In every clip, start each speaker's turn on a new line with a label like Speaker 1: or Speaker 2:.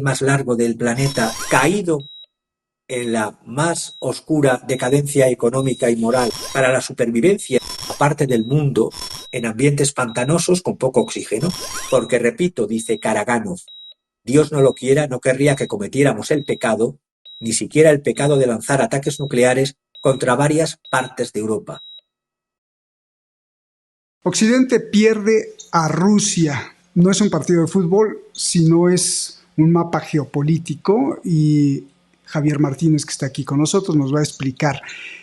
Speaker 1: más largo del planeta, caído en la más oscura decadencia económica y moral para la supervivencia, aparte del mundo, en ambientes pantanosos con poco oxígeno, porque repito, dice Karaganov, Dios no lo quiera, no querría que cometiéramos el pecado, ni siquiera el pecado de lanzar ataques nucleares contra varias partes de Europa.
Speaker 2: Occidente pierde a Rusia. No es un partido de fútbol, sino es un mapa geopolítico y Javier Martínez, que está aquí con nosotros, nos va a explicar.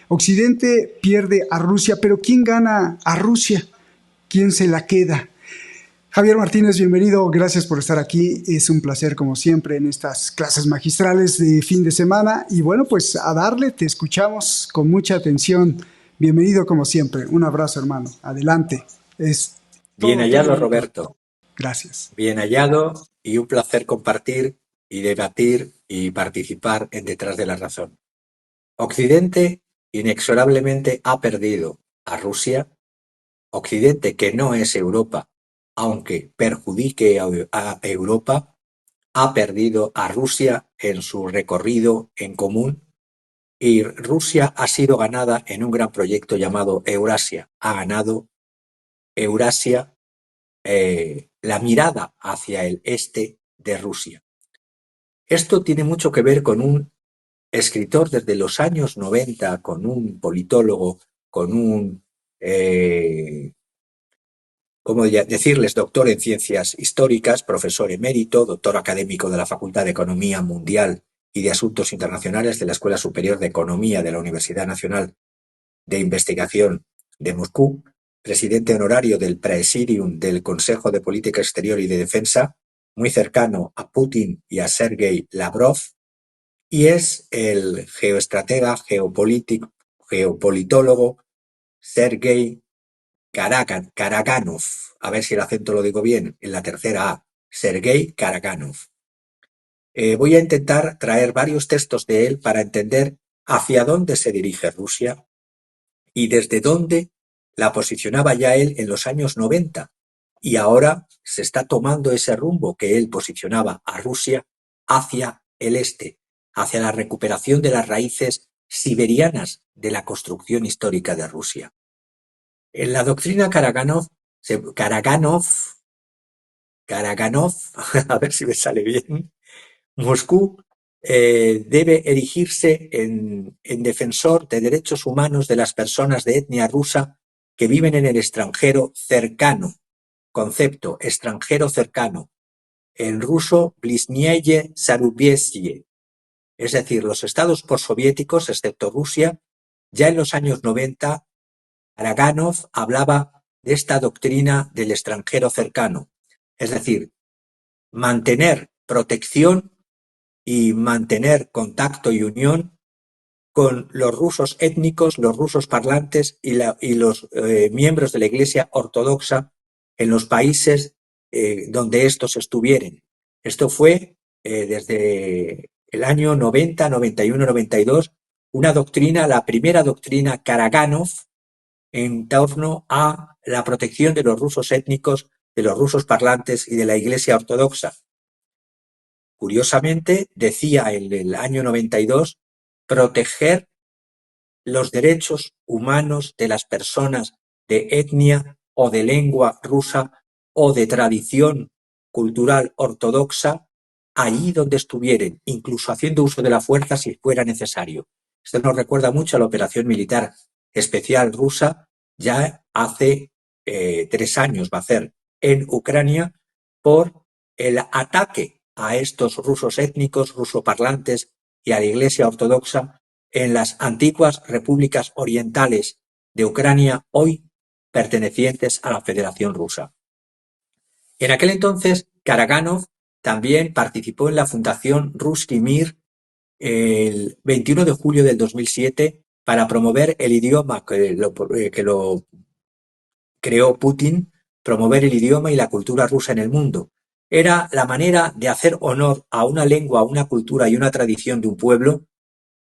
Speaker 2: Occidente pierde a Rusia, pero ¿quién gana a Rusia? ¿Quién se la queda? Javier Martínez, bienvenido, gracias por estar aquí. Es un placer, como siempre, en estas clases magistrales de fin de semana. Y bueno, pues a darle, te escuchamos con mucha atención. Bienvenido, como siempre. Un abrazo, hermano. Adelante. Es
Speaker 1: Bien
Speaker 2: todo
Speaker 1: hallado,
Speaker 2: tuyo.
Speaker 1: Roberto.
Speaker 2: Gracias.
Speaker 1: Bien hallado y un placer compartir y debatir y participar en Detrás de la Razón. Occidente inexorablemente ha perdido a Rusia. Occidente, que no es Europa, aunque perjudique a Europa, ha perdido a Rusia en su recorrido en común y Rusia ha sido ganada en un gran proyecto llamado Eurasia. Ha ganado Eurasia, la mirada hacia el este de Rusia. Esto tiene mucho que ver con un escritor desde los años 90, con un politólogo, con un ¿cómo decirles? Doctor en ciencias históricas, profesor emérito, doctor académico de la Facultad de Economía Mundial y de Asuntos Internacionales de la Escuela Superior de Economía de la Universidad Nacional de Investigación de Moscú, presidente honorario del Praesidium del Consejo de Política Exterior y de Defensa, muy cercano a Putin y a Sergei Lavrov, y es el geoestratega, geopolitólogo Sergei Karaganov, a ver si el acento lo digo bien, en la tercera A, Sergei Karaganov. Voy a intentar traer varios textos de él para entender hacia dónde se dirige Rusia y desde dónde la posicionaba ya él en los años 90. Y ahora se está tomando ese rumbo que él posicionaba a Rusia hacia el este, hacia la recuperación de las raíces siberianas de la construcción histórica de Rusia. En la doctrina Karaganov, a ver si me sale bien, Moscú debe erigirse en defensor de derechos humanos de las personas de etnia rusa que viven en el extranjero cercano. Concepto, extranjero cercano. En ruso, Bliznyeye Zarubiezie. Es decir, los estados postsoviéticos, excepto Rusia, ya en los años 90, Karaganov hablaba de esta doctrina del extranjero cercano. Es decir, mantener protección y mantener contacto y unión con los rusos étnicos, los rusos parlantes y los miembros de la Iglesia Ortodoxa en los países donde estos estuvieran. Esto fue desde el año 90, 91, 92, una doctrina, la primera doctrina Karaganov en torno a la protección de los rusos étnicos, de los rusos parlantes y de la Iglesia Ortodoxa. Curiosamente, decía en el año 92, proteger los derechos humanos de las personas de etnia o de lengua rusa o de tradición cultural ortodoxa allí donde estuvieran, incluso haciendo uso de la fuerza si fuera necesario. Esto nos recuerda mucho a la operación militar especial rusa ya hace 3 años, va a ser, en Ucrania por el ataque a estos rusos étnicos, rusoparlantes y a la Iglesia Ortodoxa en las antiguas repúblicas orientales de Ucrania, hoy pertenecientes a la Federación Rusa. En aquel entonces, Karaganov también participó en la Fundación Ruski Mir el 21 de julio del 2007 para promover el idioma que lo creó Putin, promover el idioma y la cultura rusa en el mundo. Era la manera de hacer honor a una lengua, a una cultura y una tradición de un pueblo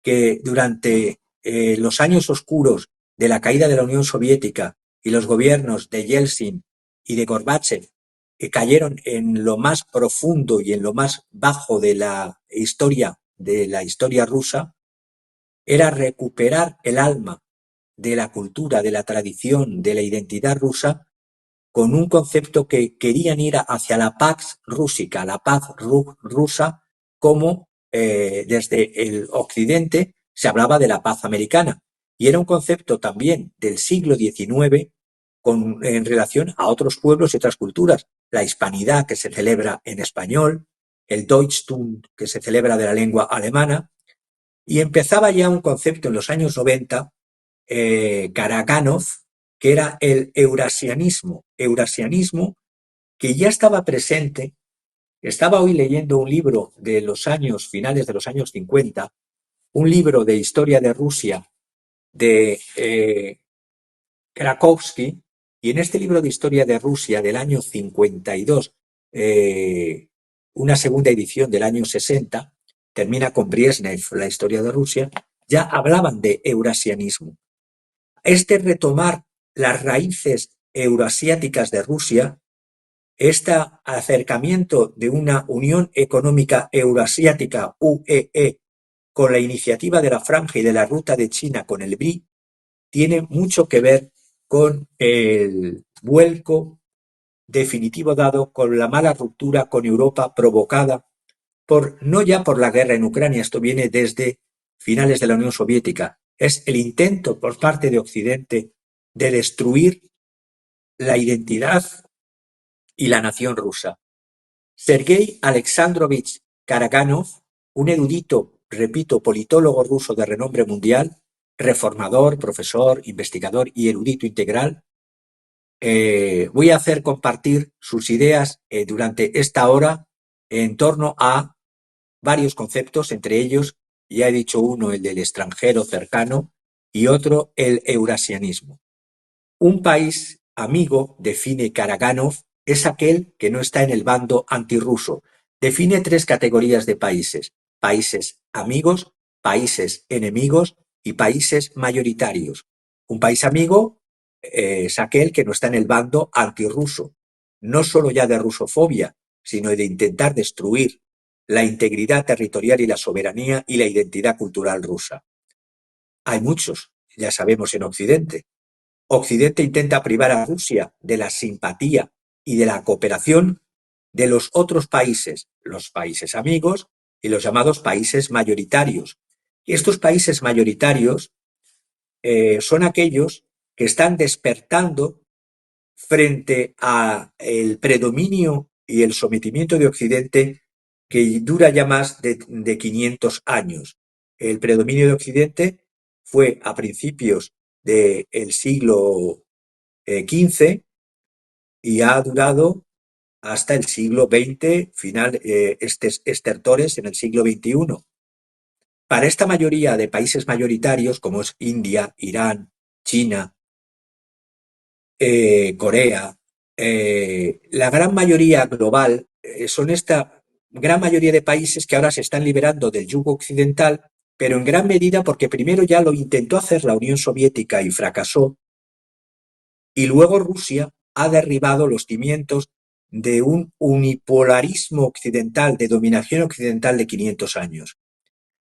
Speaker 1: que durante los años oscuros de la caída de la Unión Soviética y los gobiernos de Yeltsin y de Gorbachev cayeron en lo más profundo y en lo más bajo de la historia rusa, era recuperar el alma de la cultura, de la tradición, de la identidad rusa, con un concepto que querían ir hacia la Pax Rusica, la paz rusa, como desde el occidente se hablaba de la paz americana. Y era un concepto también del siglo XIX en relación a otros pueblos y otras culturas. La hispanidad, que se celebra en español, el Deutschtum, que se celebra de la lengua alemana, y empezaba ya un concepto en los años 90, Karaganov, que era el eurasianismo que ya estaba presente. Estaba hoy leyendo un libro de los años finales de los años 50, un libro de historia de Rusia de Krakowski, y en este libro de historia de Rusia del año 52, una segunda edición del año 60, termina con Brezhnev, la historia de Rusia, ya hablaban de eurasianismo. Este retomar las raíces euroasiáticas de Rusia, este acercamiento de una Unión Económica Euroasiática, UEE, con la iniciativa de la Franja y de la Ruta de China con el BRI, tiene mucho que ver con el vuelco definitivo dado, con la mala ruptura con Europa provocada no ya por la guerra en Ucrania, esto viene desde finales de la Unión Soviética, es el intento por parte de Occidente de destruir la identidad y la nación rusa. Sergei Alexandrovich Karaganov, un erudito, repito, politólogo ruso de renombre mundial, reformador, profesor, investigador y erudito integral, voy a hacer compartir sus ideas durante esta hora en torno a varios conceptos, entre ellos, ya he dicho uno, el del extranjero cercano, y otro, el eurasianismo. Un país amigo, define Karaganov, es aquel que no está en el bando antirruso. Define 3 categorías de países: países amigos, países enemigos y países mayoritarios. Un país amigo es aquel que no está en el bando antirruso, no solo ya de rusofobia, sino de intentar destruir la integridad territorial y la soberanía y la identidad cultural rusa. Hay muchos, ya sabemos, en Occidente. Occidente intenta privar a Rusia de la simpatía y de la cooperación de los otros países, los países amigos y los llamados países mayoritarios. Y estos países mayoritarios son aquellos que están despertando frente al predominio y el sometimiento de Occidente, que dura ya más de 500 años. El predominio de Occidente fue a principios del siglo XV y ha durado hasta el siglo XX, final estertores en el siglo XXI. Para esta mayoría de países mayoritarios, como es India, Irán, China, Corea, la gran mayoría global son esta gran mayoría de países que ahora se están liberando del yugo occidental, pero en gran medida porque primero ya lo intentó hacer la Unión Soviética y fracasó, y luego Rusia ha derribado los cimientos de un unipolarismo occidental, de dominación occidental de 500 años.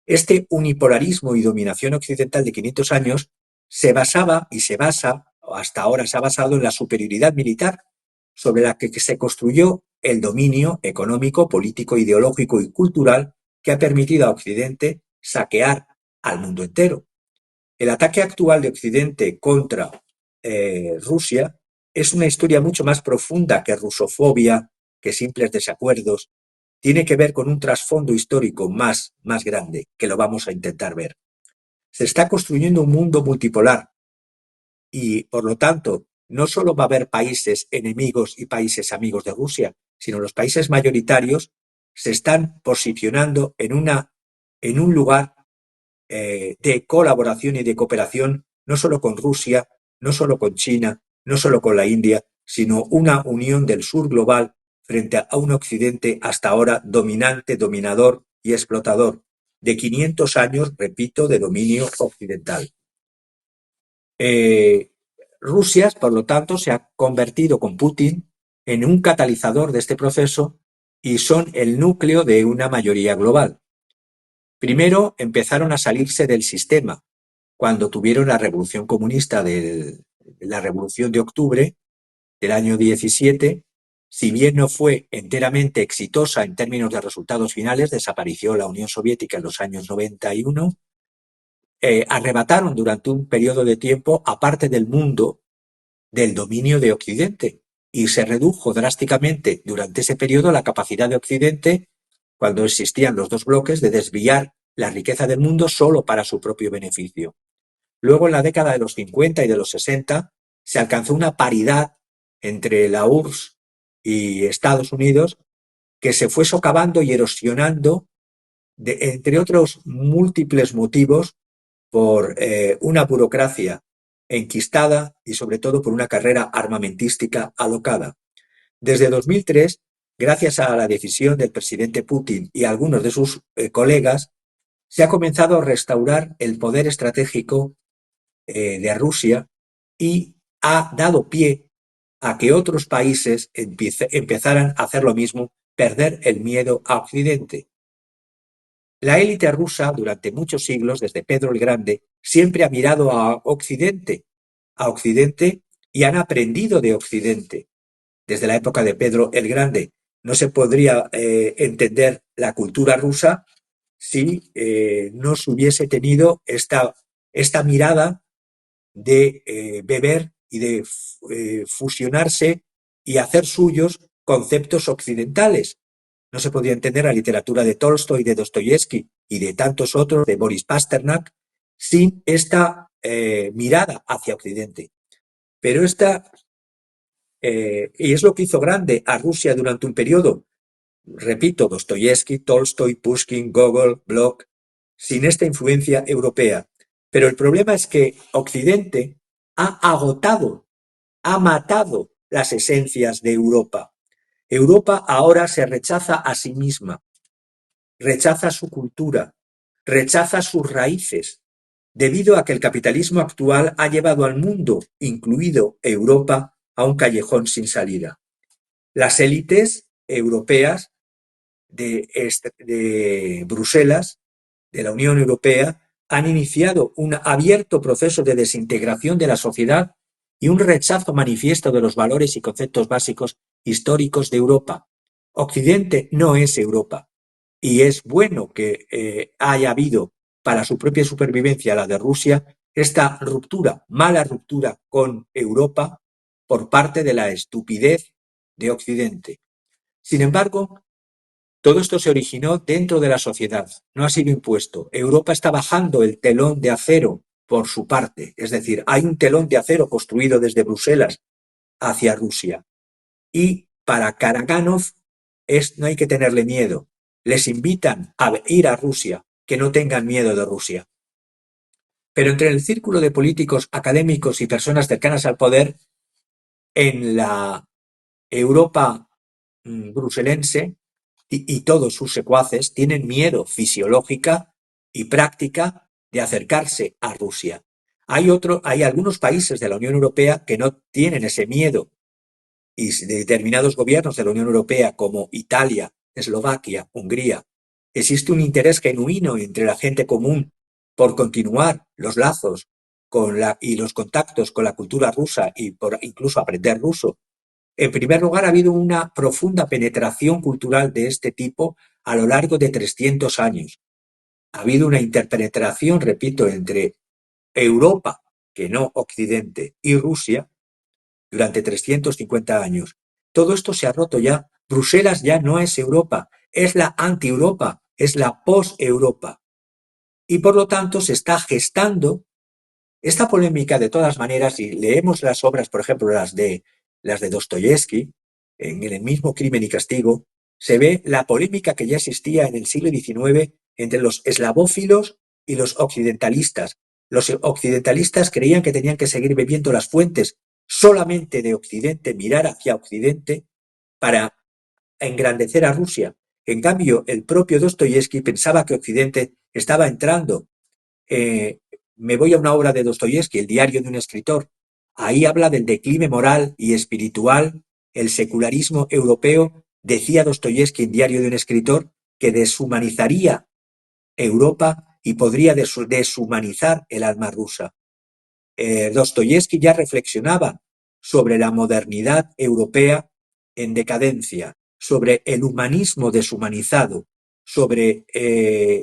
Speaker 1: Este unipolarismo y dominación occidental de 500 años se basaba y se basa, hasta ahora se ha basado, en la superioridad militar, sobre la que se construyó el dominio económico, político, ideológico y cultural que ha permitido a Occidente saquear al mundo entero. El ataque actual de Occidente contra Rusia es una historia mucho más profunda que rusofobia, que simples desacuerdos. Tiene que ver con un trasfondo histórico más grande, que lo vamos a intentar ver. Se está construyendo un mundo multipolar y, por lo tanto, no solo va a haber países enemigos y países amigos de Rusia, sino los países mayoritarios se están posicionando en un lugar de colaboración y de cooperación, no solo con Rusia, no solo con China, no solo con la India, sino una unión del sur global frente a un Occidente hasta ahora dominante, dominador y explotador, de 500 años, repito, de dominio occidental. Rusia, por lo tanto, se ha convertido con Putin en un catalizador de este proceso y son el núcleo de una mayoría global. Primero empezaron a salirse del sistema cuando tuvieron la revolución comunista la revolución de octubre del año 17. Si bien no fue enteramente exitosa en términos de resultados finales, desapareció la Unión Soviética en los años 91, arrebataron durante un periodo de tiempo a parte del mundo del dominio de Occidente y se redujo drásticamente durante ese periodo la capacidad de Occidente, cuando existían los dos bloques, de desviar la riqueza del mundo solo para su propio beneficio. Luego, en la década de los 50 y de los 60, se alcanzó una paridad entre la URSS y Estados Unidos que se fue socavando y erosionando, entre otros múltiples motivos, por una burocracia enquistada y sobre todo por una carrera armamentística alocada. Desde 2003, gracias a la decisión del presidente Putin y algunos de sus colegas, se ha comenzado a restaurar el poder estratégico de Rusia y ha dado pie a que otros países empezaran a hacer lo mismo, perder el miedo a Occidente. La élite rusa, durante muchos siglos, desde Pedro el Grande, siempre ha mirado a Occidente y han aprendido de Occidente. Desde la época de Pedro el Grande no se podría entender la cultura rusa si no se hubiese tenido esta mirada de beber y de fusionarse y hacer suyos conceptos occidentales. No se podía entender la literatura de Tolstoy, de Dostoyevsky y de tantos otros, de Boris Pasternak, sin esta mirada hacia Occidente. Pero y es lo que hizo grande a Rusia durante un periodo. Repito, Dostoyevsky, Tolstoy, Pushkin, Gogol, Blok, sin esta influencia europea. Pero el problema es que Occidente ha agotado, ha matado las esencias de Europa. Europa ahora se rechaza a sí misma, rechaza su cultura, rechaza sus raíces, debido a que el capitalismo actual ha llevado al mundo, incluido Europa, a un callejón sin salida. Las élites europeas de Bruselas, de la Unión Europea, han iniciado un abierto proceso de desintegración de la sociedad y un rechazo manifiesto de los valores y conceptos básicos históricos de Europa. Occidente no es Europa y es bueno que haya habido para su propia supervivencia, la de Rusia, esta ruptura, mala ruptura con Europa por parte de la estupidez de Occidente. Sin embargo, todo esto se originó dentro de la sociedad, no ha sido impuesto. Europa está bajando el telón de acero por su parte, es decir, hay un telón de acero construido desde Bruselas hacia Rusia. Y para Karaganov no hay que tenerle miedo. Les invitan a ir a Rusia, que no tengan miedo de Rusia. Pero entre el círculo de políticos, académicos y personas cercanas al poder, en la Europa bruselense, y todos sus secuaces tienen miedo fisiológica y práctica de acercarse a Rusia. Hay algunos países de la Unión Europea que no tienen ese miedo, y determinados gobiernos de la Unión Europea como Italia, Eslovaquia, Hungría, existe un interés genuino entre la gente común por continuar los lazos y los contactos con la cultura rusa y por incluso aprender ruso. En primer lugar, ha habido una profunda penetración cultural de este tipo a lo largo de 300 años. Ha habido una interpenetración, repito, entre Europa, que no Occidente, y Rusia durante 350 años. Todo esto se ha roto ya. Bruselas ya no es Europa, es la anti-Europa, es la post-Europa. Y por lo tanto se está gestando esta polémica. De todas maneras, si leemos las obras, por ejemplo, las de Dostoyevsky, en el mismo Crimen y Castigo, se ve la polémica que ya existía en el siglo XIX entre los eslavófilos y los occidentalistas. Los occidentalistas creían que tenían que seguir bebiendo las fuentes solamente de Occidente, mirar hacia Occidente para engrandecer a Rusia. En cambio, el propio Dostoyevsky pensaba que Occidente estaba entrando. Me voy a una obra de Dostoyevsky, El diario de un escritor. Ahí habla del declive moral y espiritual el secularismo europeo, decía Dostoyevski en Diario de un escritor, que deshumanizaría Europa y podría deshumanizar el alma rusa. Dostoyevski ya reflexionaba sobre la modernidad europea en decadencia, sobre el humanismo deshumanizado,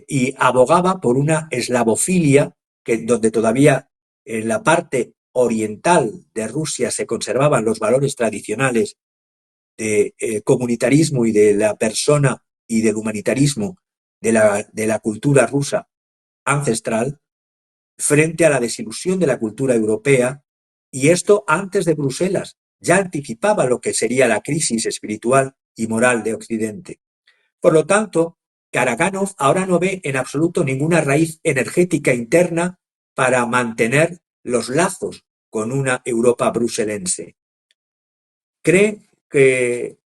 Speaker 1: y abogaba por una eslavofilia donde todavía en la parte oriental de Rusia se conservaban los valores tradicionales de comunitarismo y de la persona y del humanitarismo de la cultura rusa ancestral, frente a la desilusión de la cultura europea, y esto antes de Bruselas ya anticipaba lo que sería la crisis espiritual y moral de Occidente. Por lo tanto, Karaganov ahora no ve en absoluto ninguna raíz energética interna para mantener los lazos con una Europa bruselense. Cree que,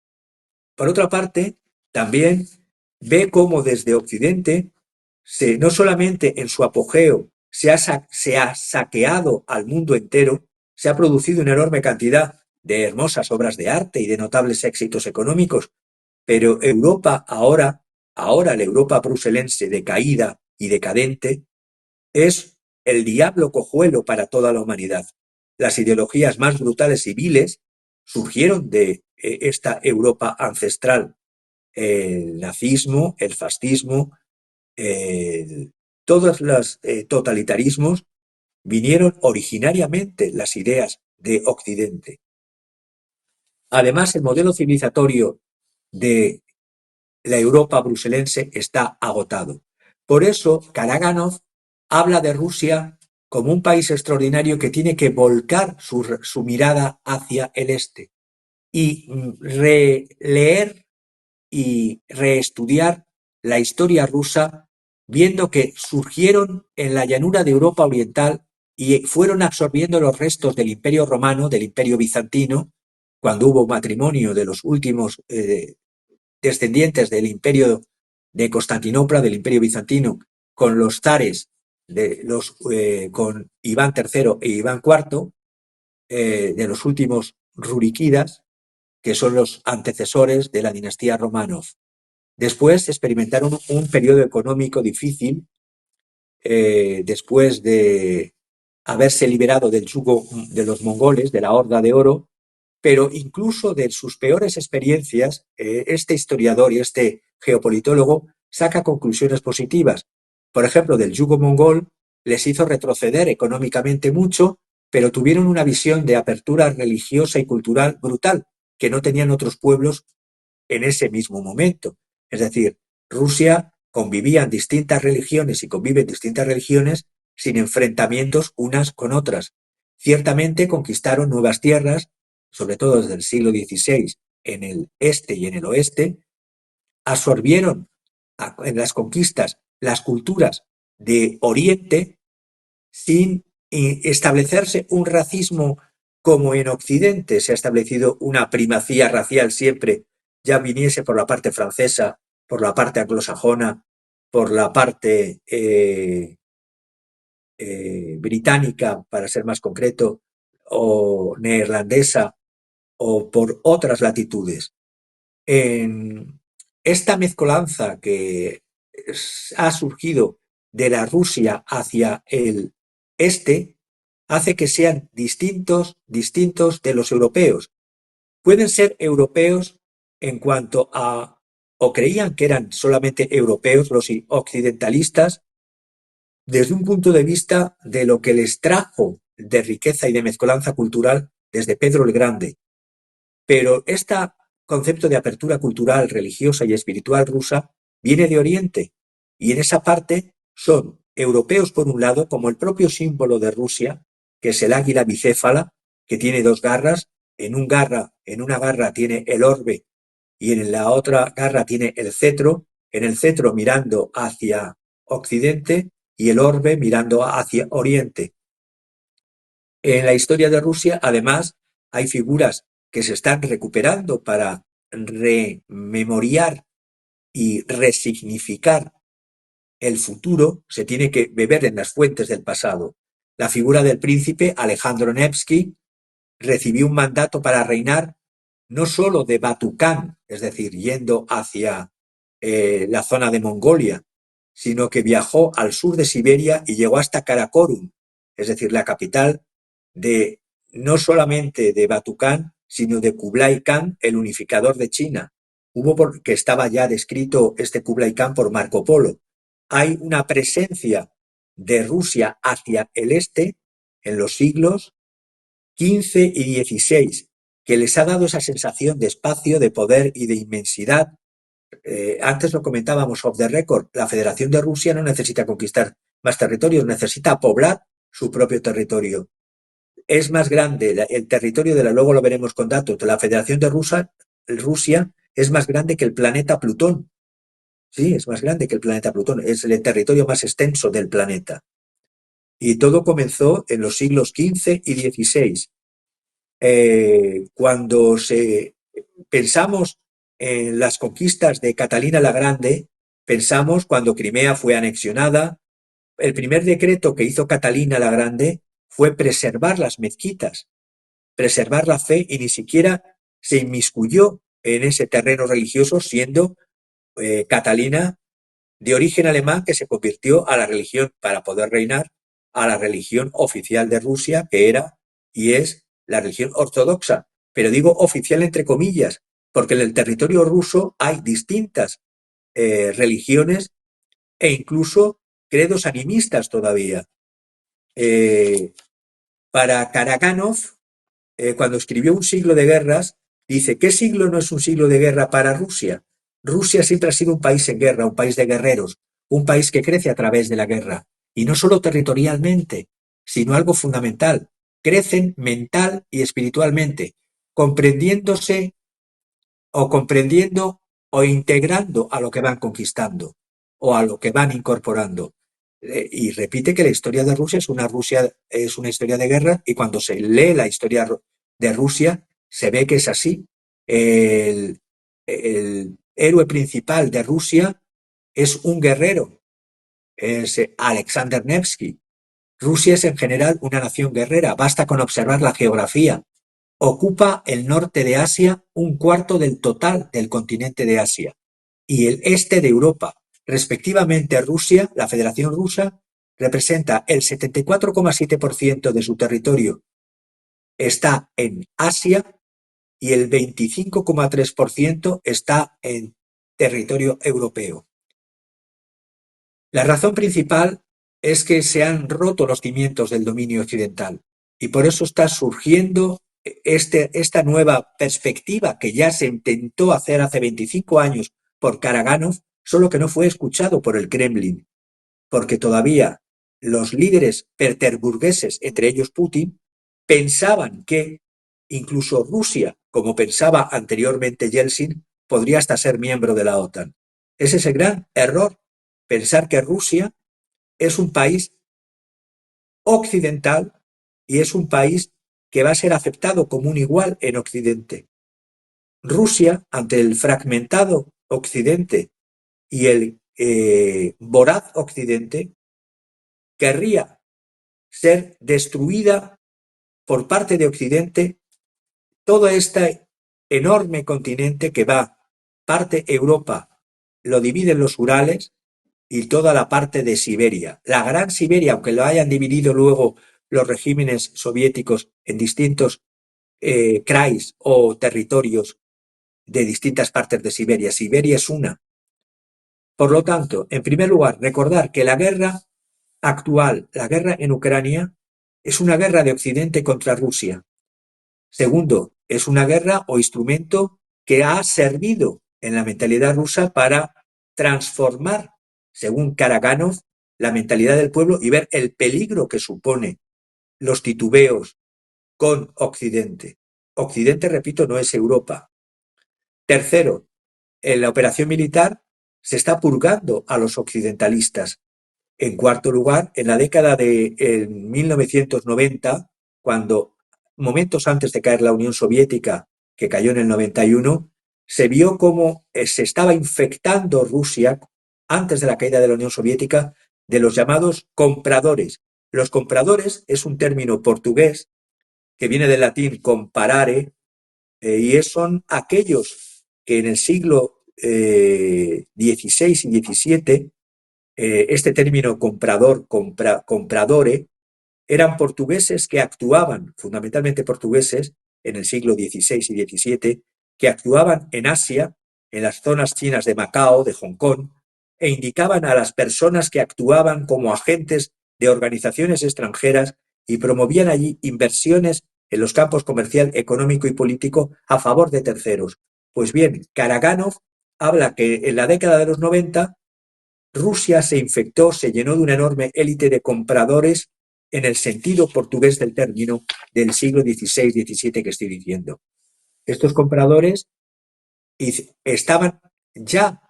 Speaker 1: por otra parte, también ve cómo desde Occidente, no solamente en su apogeo se ha saqueado al mundo entero, se ha producido una enorme cantidad de hermosas obras de arte y de notables éxitos económicos, pero Europa ahora la Europa bruselense decaída y decadente, es el diablo cojuelo para toda la humanidad. Las ideologías más brutales y viles surgieron de esta Europa ancestral. El nazismo, el fascismo, todos los totalitarismos vinieron originariamente las ideas de Occidente. Además, el modelo civilizatorio de la Europa bruselense está agotado. Por eso, Karaganov habla de Rusia como un país extraordinario que tiene que volcar su mirada hacia el este y releer y reestudiar la historia rusa, viendo que surgieron en la llanura de Europa Oriental y fueron absorbiendo los restos del Imperio Romano, del Imperio Bizantino, cuando hubo matrimonio de los últimos descendientes del Imperio de Constantinopla, del Imperio Bizantino, con los zares con Iván III e Iván IV, de los últimos Rurikidas, que son los antecesores de la dinastía Romanov. Después experimentaron un periodo económico difícil, después de haberse liberado del yugo de los mongoles, de la Horda de Oro, pero incluso de sus peores experiencias, este historiador y este geopolitólogo saca conclusiones positivas. Por ejemplo, del yugo mongol les hizo retroceder económicamente mucho, pero tuvieron una visión de apertura religiosa y cultural brutal, que no tenían otros pueblos en ese mismo momento. Es decir, Rusia convivían distintas religiones y conviven distintas religiones sin enfrentamientos unas con otras. Ciertamente conquistaron nuevas tierras, sobre todo desde el siglo XVI, en el este y en el oeste, absorbieron en las conquistas las culturas de Oriente sin establecerse un racismo como en Occidente se ha establecido una primacía racial siempre, ya viniese por la parte francesa, por la parte anglosajona, por la parte británica, para ser más concreto, o neerlandesa, o por otras latitudes. En esta mezcolanza que ha surgido de la Rusia hacia el este hace que sean distintos de los europeos. Pueden ser europeos en cuanto a, o creían que eran solamente europeos los occidentalistas, desde un punto de vista de lo que les trajo de riqueza y de mezcolanza cultural desde Pedro el Grande. Pero este concepto de apertura cultural, religiosa y espiritual rusa viene de Oriente, y en esa parte son europeos por un lado, como el propio símbolo de Rusia, que es el águila bicéfala, que tiene dos garras, en una garra tiene el orbe y en la otra garra tiene el cetro, en el cetro mirando hacia Occidente y el orbe mirando hacia Oriente. En la historia de Rusia, además, hay figuras que se están recuperando para rememoriar y resignificar el futuro. Se tiene que beber en las fuentes del pasado. La figura del príncipe Alejandro Nevsky recibió un mandato para reinar no solo de Batukán, es decir, yendo hacia la zona de Mongolia, sino que viajó al sur de Siberia y llegó hasta Karakorum, es decir, la capital de no solamente de Batukán, sino de Kublai Khan, el unificador de China. Que estaba ya descrito este Kublai Khan por Marco Polo. Hay una presencia de Rusia hacia el este en los siglos XV y XVI, que les ha dado esa sensación de espacio, de poder y de inmensidad. Antes lo comentábamos off the record, la Federación de Rusia no necesita conquistar más territorios, necesita poblar su propio territorio. Es más grande el territorio luego lo veremos con datos, de la Federación de Rusia es más grande que el planeta Plutón. Sí, es más grande que el planeta Plutón, es el territorio más extenso del planeta. Y todo comenzó en los siglos XV y XVI. Cuando pensamos en las conquistas de Catalina la Grande, pensamos cuando Crimea fue anexionada, el primer decreto que hizo Catalina la Grande fue preservar las mezquitas, preservar la fe, y ni siquiera se inmiscuyó en ese terreno religioso, siendo Catalina de origen alemán, que se convirtió a la religión, para poder reinar, a la religión oficial de Rusia, que era y es la religión ortodoxa. Pero digo oficial entre comillas, porque en el territorio ruso hay distintas religiones e incluso credos animistas todavía. Para Karaganov, cuando escribió Un siglo de guerras, dice: ¿qué siglo no es un siglo de guerra para Rusia? Rusia siempre ha sido un país en guerra, un país de guerreros, un país que crece a través de la guerra. Y no solo territorialmente, sino algo fundamental. Crecen mental y espiritualmente, comprendiéndose o comprendiendo o integrando a lo que van conquistando o a lo que van incorporando. Y repite que la historia de Rusia es una historia de guerra, y cuando se lee la historia de Rusia se ve que es así. El héroe principal de Rusia es un guerrero, es Alexander Nevsky. Rusia es en general una nación guerrera, basta con observar la geografía. Ocupa el norte de Asia, un cuarto del total del continente de Asia, y el este de Europa. Respectivamente, Rusia, la Federación Rusa, representa el 74,7% de su territorio está en Asia y el 25,3% está en territorio europeo. La razón principal es que se han roto los cimientos del dominio occidental, y por eso está surgiendo esta nueva perspectiva que ya se intentó hacer hace 25 años por Karaganov, solo que no fue escuchado por el Kremlin, porque todavía los líderes peterburgueses, entre ellos Putin, pensaban que incluso Rusia, como pensaba anteriormente Yeltsin, podría hasta ser miembro de la OTAN. Ese es el gran error, pensar que Rusia es un país occidental y es un país que va a ser aceptado como un igual en Occidente. Rusia, ante el fragmentado Occidente y el voraz Occidente, querría ser destruida por parte de Occidente todo este enorme continente que va, parte Europa, lo dividen los Urales, y toda la parte de Siberia. La Gran Siberia, aunque lo hayan dividido luego los regímenes soviéticos en distintos krais o territorios de distintas partes de Siberia. Siberia es una. Por lo tanto, en primer lugar, recordar que la guerra actual, la guerra en Ucrania, es una guerra de Occidente contra Rusia. Segundo, es una guerra o instrumento que ha servido en la mentalidad rusa para transformar, según Karaganov, la mentalidad del pueblo y ver el peligro que supone los titubeos con Occidente. Occidente, repito, no es Europa. Tercero, en la operación militar se está purgando a los occidentalistas. En cuarto lugar, en la década de 1990, cuando momentos antes de caer la Unión Soviética, que cayó en el 91, se vio cómo se estaba infectando Rusia, antes de la caída de la Unión Soviética, de los llamados compradores. Los compradores es un término portugués que viene del latín comparare, y son aquellos que en el siglo XVI y XVII, este término compradore, eran portugueses que actuaban, fundamentalmente portugueses, en el siglo XVI y XVII, que actuaban en Asia, en las zonas chinas de Macao, de Hong Kong, e indicaban a las personas que actuaban como agentes de organizaciones extranjeras y promovían allí inversiones en los campos comercial, económico y político a favor de terceros. Pues bien, Karaganov habla que en la década de los 90 Rusia se infectó, se llenó de una enorme élite de compradores en el sentido portugués del término del siglo XVI-XVII que estoy diciendo. Estos compradores estaban ya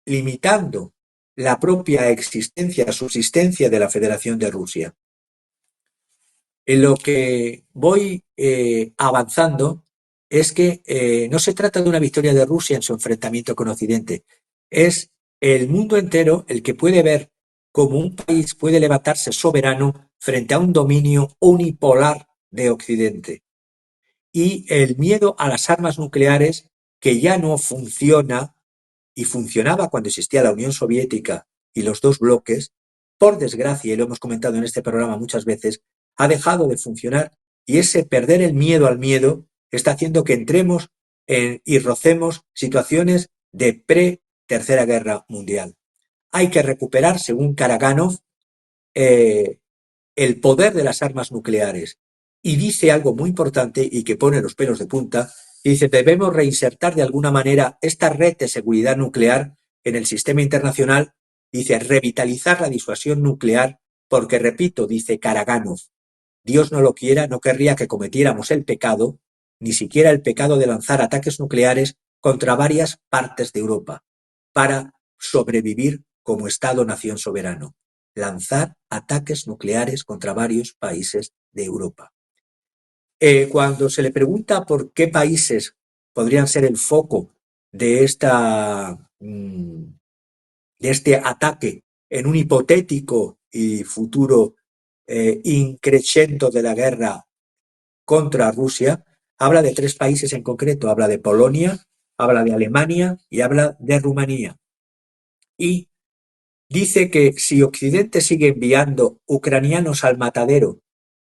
Speaker 1: limitando la propia existencia, subsistencia de la Federación de Rusia. En lo que voy avanzando es que no se trata de una victoria de Rusia en su enfrentamiento con Occidente, es el mundo entero el que puede ver cómo un país puede levantarse soberano frente a un dominio unipolar de Occidente. Y el miedo a las armas nucleares, que ya no funciona y funcionaba cuando existía la Unión Soviética y los dos bloques, por desgracia, y lo hemos comentado en este programa muchas veces, ha dejado de funcionar, y ese perder el miedo al miedo está haciendo que entremos y rocemos situaciones de pre-Tercera Guerra Mundial. Hay que recuperar, según Karaganov, eh, el poder de las armas nucleares. Y dice algo muy importante y que pone los pelos de punta, y dice, debemos reinsertar de alguna manera esta red de seguridad nuclear en el sistema internacional, dice, revitalizar la disuasión nuclear, porque, repito, dice Karaganov, Dios no lo quiera, no querría que cometiéramos el pecado, ni siquiera el pecado de lanzar ataques nucleares contra varias partes de Europa, para sobrevivir como Estado-nación soberano. Lanzar ataques nucleares contra varios países de Europa. Cuando se le pregunta por qué países podrían ser el foco de este ataque en un hipotético y futuro increciendo de la guerra contra Rusia, habla de 3 países en concreto, habla de Polonia, habla de Alemania y habla de Rumanía. Y dice que si Occidente sigue enviando ucranianos al matadero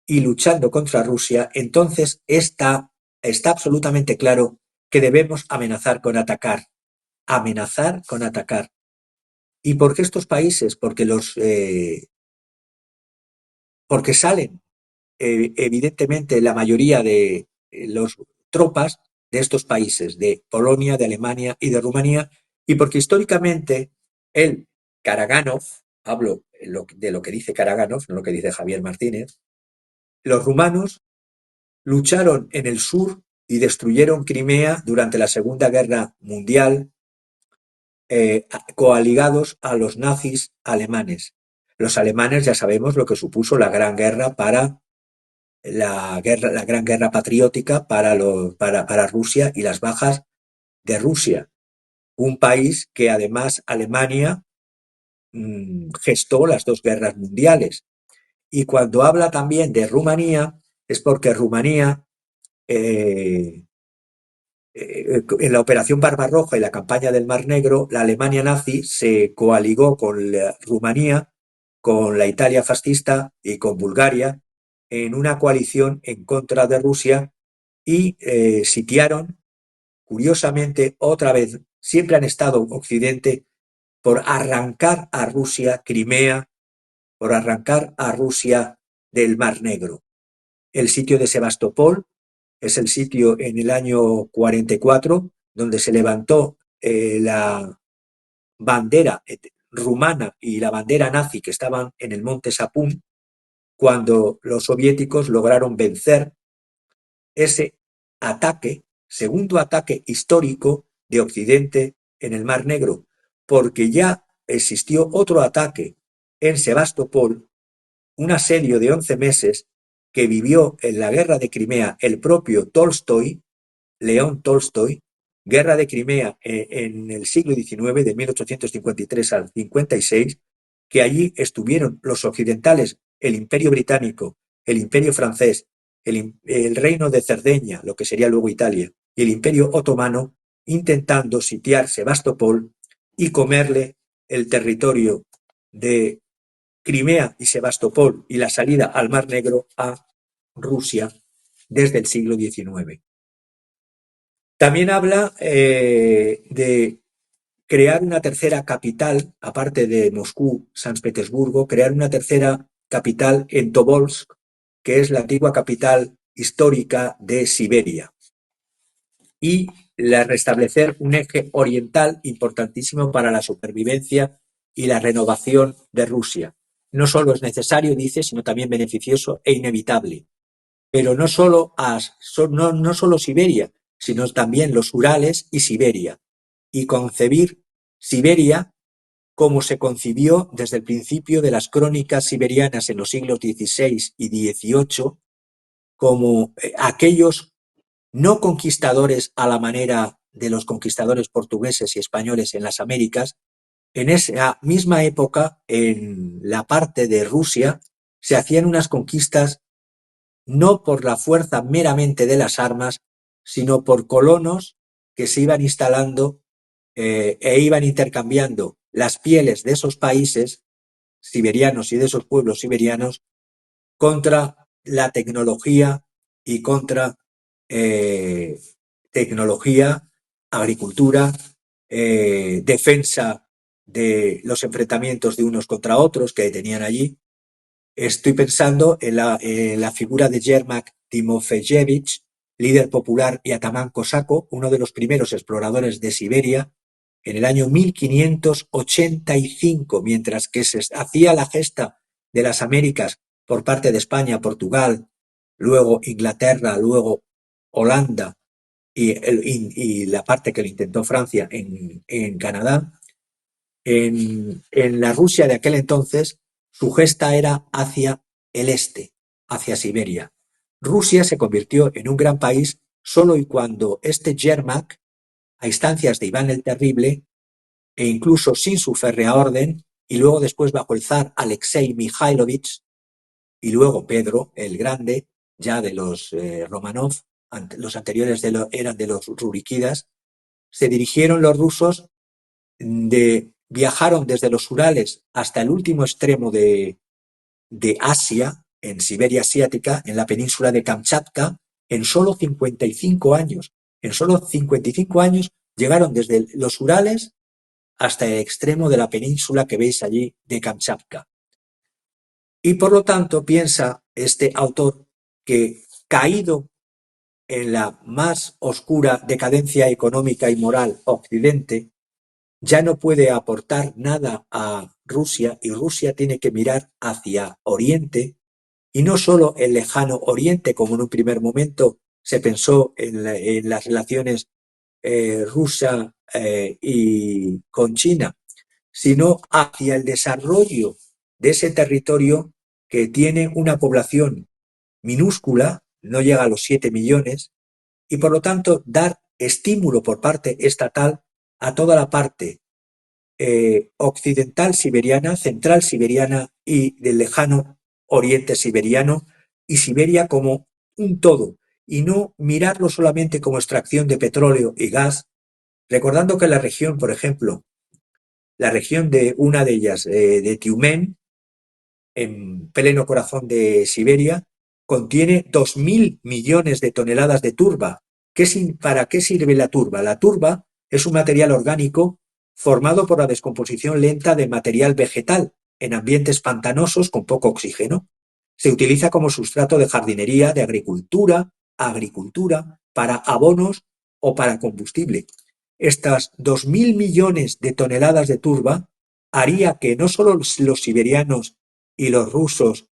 Speaker 1: y luchando contra Rusia, entonces está absolutamente claro que debemos amenazar con atacar. Amenazar con atacar. ¿Y por qué estos países? Porque salen, evidentemente, la mayoría de las tropas de estos países, de Polonia, de Alemania y de Rumanía, y porque históricamente el Karaganov, hablo de lo que dice Karaganov, no lo que dice Javier Martínez, los rumanos lucharon en el sur y destruyeron Crimea durante la Segunda Guerra Mundial, coaligados a los nazis alemanes. Los alemanes ya sabemos lo que supuso la Gran Guerra para la Gran Guerra Patriótica para Rusia y las bajas de Rusia. Un país que además Alemania gestó las 2 guerras mundiales. Y cuando habla también de Rumanía, es porque Rumanía, en la Operación Barbarroja y la campaña del Mar Negro, la Alemania nazi se coaligó con la Rumanía, con la Italia fascista y con Bulgaria en una coalición en contra de Rusia y sitiaron, curiosamente, otra vez, siempre han estado Occidente por arrancar a Rusia Crimea, por arrancar a Rusia del Mar Negro. El sitio de Sebastopol es el sitio en el año 44 donde se levantó la bandera rumana y la bandera nazi que estaban en el monte Sapun, cuando los soviéticos lograron vencer ese ataque, segundo ataque histórico de Occidente en el Mar Negro, porque ya existió otro ataque en Sebastopol, un asedio de 11 meses que vivió en la guerra de Crimea el propio Tolstoy, León Tolstoy, guerra de Crimea en el siglo XIX, de 1853 al 56, que allí estuvieron los occidentales, el Imperio Británico, el Imperio Francés, el Reino de Cerdeña, lo que sería luego Italia, y el Imperio Otomano, intentando sitiar Sebastopol y comerle el territorio de Crimea y Sebastopol y la salida al Mar Negro a Rusia desde el siglo XIX. También habla de crear una tercera capital, aparte de Moscú, San Petersburgo, crear una tercera capital en Tobolsk, que es la antigua capital histórica de Siberia, y restablecer un eje oriental importantísimo para la supervivencia y la renovación de Rusia. No solo es necesario, dice, sino también beneficioso e inevitable. Pero no solo Siberia, sino también los Urales y Siberia. Y concebir Siberia como se concibió desde el principio de las crónicas siberianas en los siglos XVI y XVIII, como aquellos no conquistadores a la manera de los conquistadores portugueses y españoles en las Américas. En esa misma época, en la parte de Rusia, se hacían unas conquistas no por la fuerza meramente de las armas, sino por colonos que se iban instalando e iban intercambiando las pieles de esos países siberianos y de esos pueblos siberianos contra la tecnología y contra tecnología, agricultura, defensa de los enfrentamientos de unos contra otros que tenían allí. Estoy pensando en la figura de Yermak Timofeyevich, líder popular y atamán cosaco, uno de los primeros exploradores de Siberia, en el año 1585, mientras que se hacía la gesta de las Américas por parte de España, Portugal, luego Inglaterra, luego Holanda y la parte que lo intentó Francia en Canadá. En la Rusia de aquel entonces, su gesta era hacia el este, hacia Siberia. Rusia se convirtió en un gran país solo y cuando este Yermak, a instancias de Iván el Terrible, e incluso sin su férrea orden, y luego después bajo el zar Alexei Mikhailovich, y luego Pedro el Grande, ya de los Romanov, los anteriores eran de los Rurikidas, se dirigieron los rusos viajaron desde los Urales hasta el último extremo de Asia, en Siberia asiática, en la península de Kamchatka, en solo 55 años. En solo 55 años llegaron desde los Urales hasta el extremo de la península que veis allí de Kamchatka. Y por lo tanto piensa este autor que, caído en la más oscura decadencia económica y moral Occidente, ya no puede aportar nada a Rusia y Rusia tiene que mirar hacia Oriente, y no solo el lejano Oriente, como en un primer momento se pensó en las relaciones rusa y con China, sino hacia el desarrollo de ese territorio que tiene una población minúscula, no llega a los 7 millones, y por lo tanto dar estímulo por parte estatal a toda la parte occidental siberiana, central siberiana y del lejano oriente siberiano, y Siberia como un todo, y no mirarlo solamente como extracción de petróleo y gas, recordando que la región, por ejemplo, la región de una de ellas, de Tiumen, en pleno corazón de Siberia, contiene 2.000 millones de toneladas de turba. ¿Para qué sirve la turba? La turba es un material orgánico formado por la descomposición lenta de material vegetal en ambientes pantanosos con poco oxígeno. Se utiliza como sustrato de jardinería, de agricultura, para abonos o para combustible. Estas 2.000 millones de toneladas de turba haría que no solo los siberianos y los rusos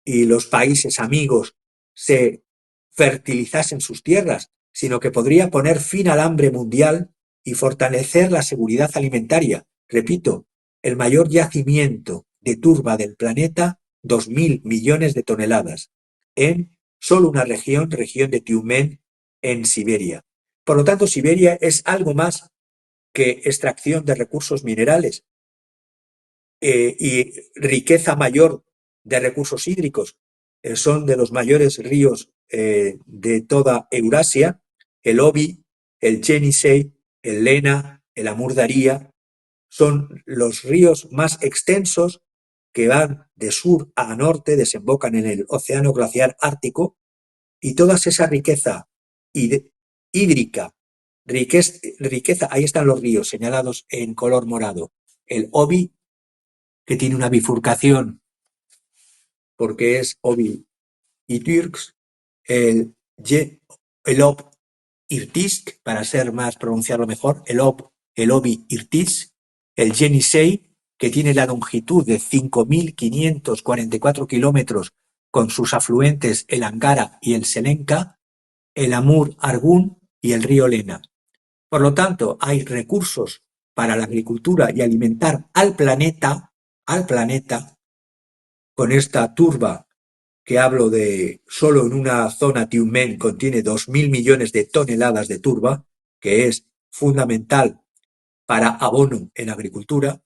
Speaker 1: y los países amigos se fertilizasen sus tierras, sino que podría poner fin al hambre mundial y fortalecer la seguridad alimentaria. Repito, el mayor yacimiento de turba del planeta, 2.000 millones de toneladas, en solo una región de Tiumen, en Siberia. Por lo tanto, Siberia es algo más que extracción de recursos minerales y riqueza mayor de recursos hídricos. Son de los mayores ríos de toda Eurasia. El Obi el Yenisei, el Lena, el Amur Daria, son los ríos más extensos que van de sur a norte, desembocan en el océano glaciar ártico, y toda esa riqueza hídrica, riqueza, ahí están los ríos señalados en color morado. El Obi, que tiene una bifurcación porque es Obi y Turks, el Ob Irtisk, para ser más pronunciarlo mejor, el Obi Irtisk, el Yenisei, que tiene la longitud de 5.544 kilómetros con sus afluentes el Angara y el Selenca, el Amur Argun y el río Lena. Por lo tanto, hay recursos para la agricultura y alimentar al planeta, con esta turba que hablo de solo en una zona Tiumen contiene 2.000 millones de toneladas de turba, que es fundamental para abono en agricultura.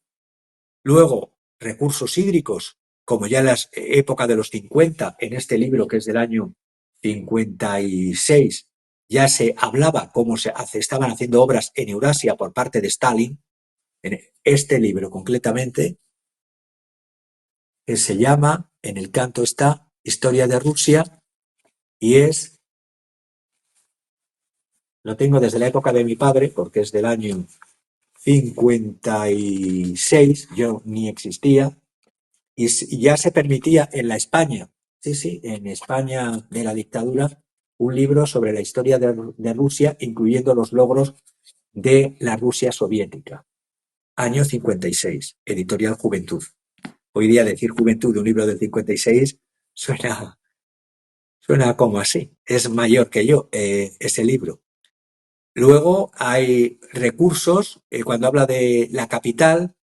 Speaker 1: Luego, recursos hídricos, como ya en la época de los 50, en este libro que es del año 56, ya se hablaba cómo estaban haciendo obras en Eurasia por parte de Stalin. En este libro concretamente, que se llama, en el canto está, Historia de Rusia, y lo tengo desde la época de mi padre, porque es del año 56, yo ni existía, y ya se permitía en la España, sí, en España de la dictadura, un libro sobre la historia de Rusia, incluyendo los logros de la Rusia soviética. Año 56, editorial Juventud. Hoy día decir Juventud de un libro del 56 suena como así. Es mayor que yo ese libro. Luego hay recursos, cuando habla de la capital,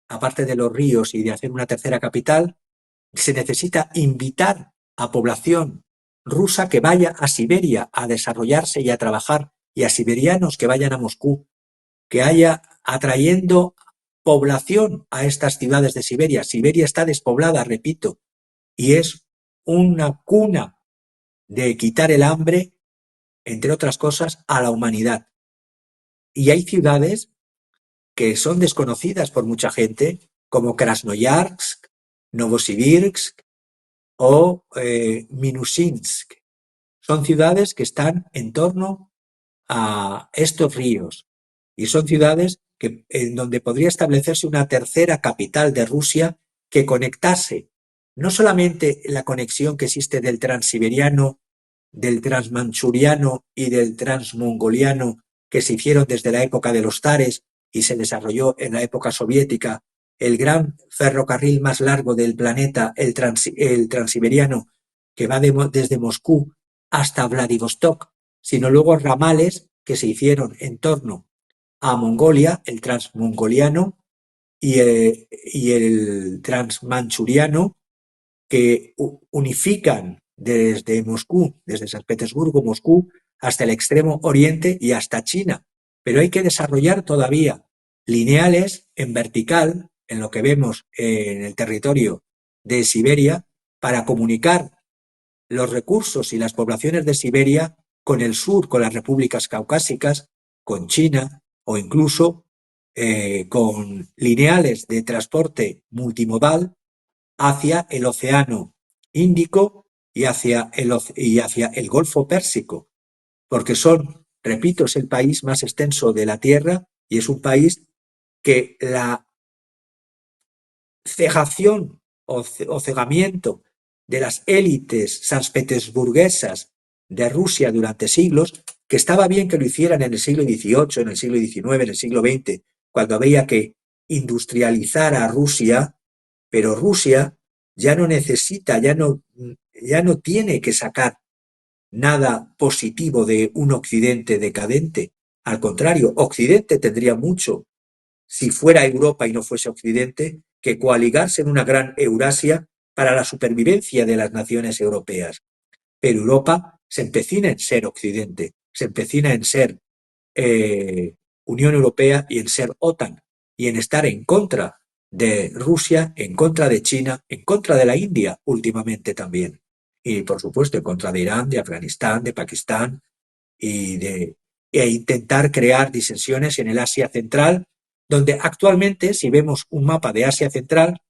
Speaker 1: aparte de los ríos y de hacer una tercera capital, se necesita invitar a población rusa que vaya a Siberia a desarrollarse y a trabajar, y a siberianos que vayan a Moscú, que haya atrayendo población a estas ciudades de Siberia. Siberia está despoblada, repito, y es una cuna de quitar el hambre, entre otras cosas, a la humanidad. Y hay ciudades que son desconocidas por mucha gente, como Krasnoyarsk, Novosibirsk o Minushinsk. Son ciudades que están en torno a estos ríos y son ciudades en donde podría establecerse una tercera capital de Rusia que conectase no solamente la conexión que existe del transiberiano, del transmanchuriano y del transmongoliano que se hicieron desde la época de los zares y se desarrolló en la época soviética, el gran ferrocarril más largo del planeta, el transiberiano, que va desde Moscú hasta Vladivostok, sino luego ramales que se hicieron en torno a Mongolia, el transmongoliano y el transmanchuriano, que unifican desde Moscú, desde San Petersburgo, Moscú, hasta el extremo oriente y hasta China. Pero hay que desarrollar todavía lineales en vertical, en lo que vemos en el territorio de Siberia, para comunicar los recursos y las poblaciones de Siberia con el sur, con las repúblicas caucásicas, con China o incluso con lineales de transporte multimodal hacia el Océano Índico y hacia el Golfo Pérsico, porque repito, es el país más extenso de la Tierra y es un país que la cegación o cegamiento de las élites sanpetersburguesas de Rusia durante siglos, que estaba bien que lo hicieran en el siglo XVIII, en el siglo XIX, en el siglo XX, cuando había que industrializar a Rusia, pero Rusia ya no necesita, ya no tiene que sacar nada positivo de un Occidente decadente. Al contrario, Occidente tendría mucho, si fuera Europa y no fuese Occidente, que coaligarse en una gran Eurasia para la supervivencia de las naciones europeas. Pero Europa se empecina en ser Occidente, se empecina en ser Unión Europea y en ser OTAN, y en estar en contra de Rusia, en contra de China, en contra de la India últimamente también. Y por supuesto en contra de Irán, de Afganistán, de Pakistán y de e intentar crear disensiones en el Asia Central, donde actualmente, si vemos un mapa de Asia Central,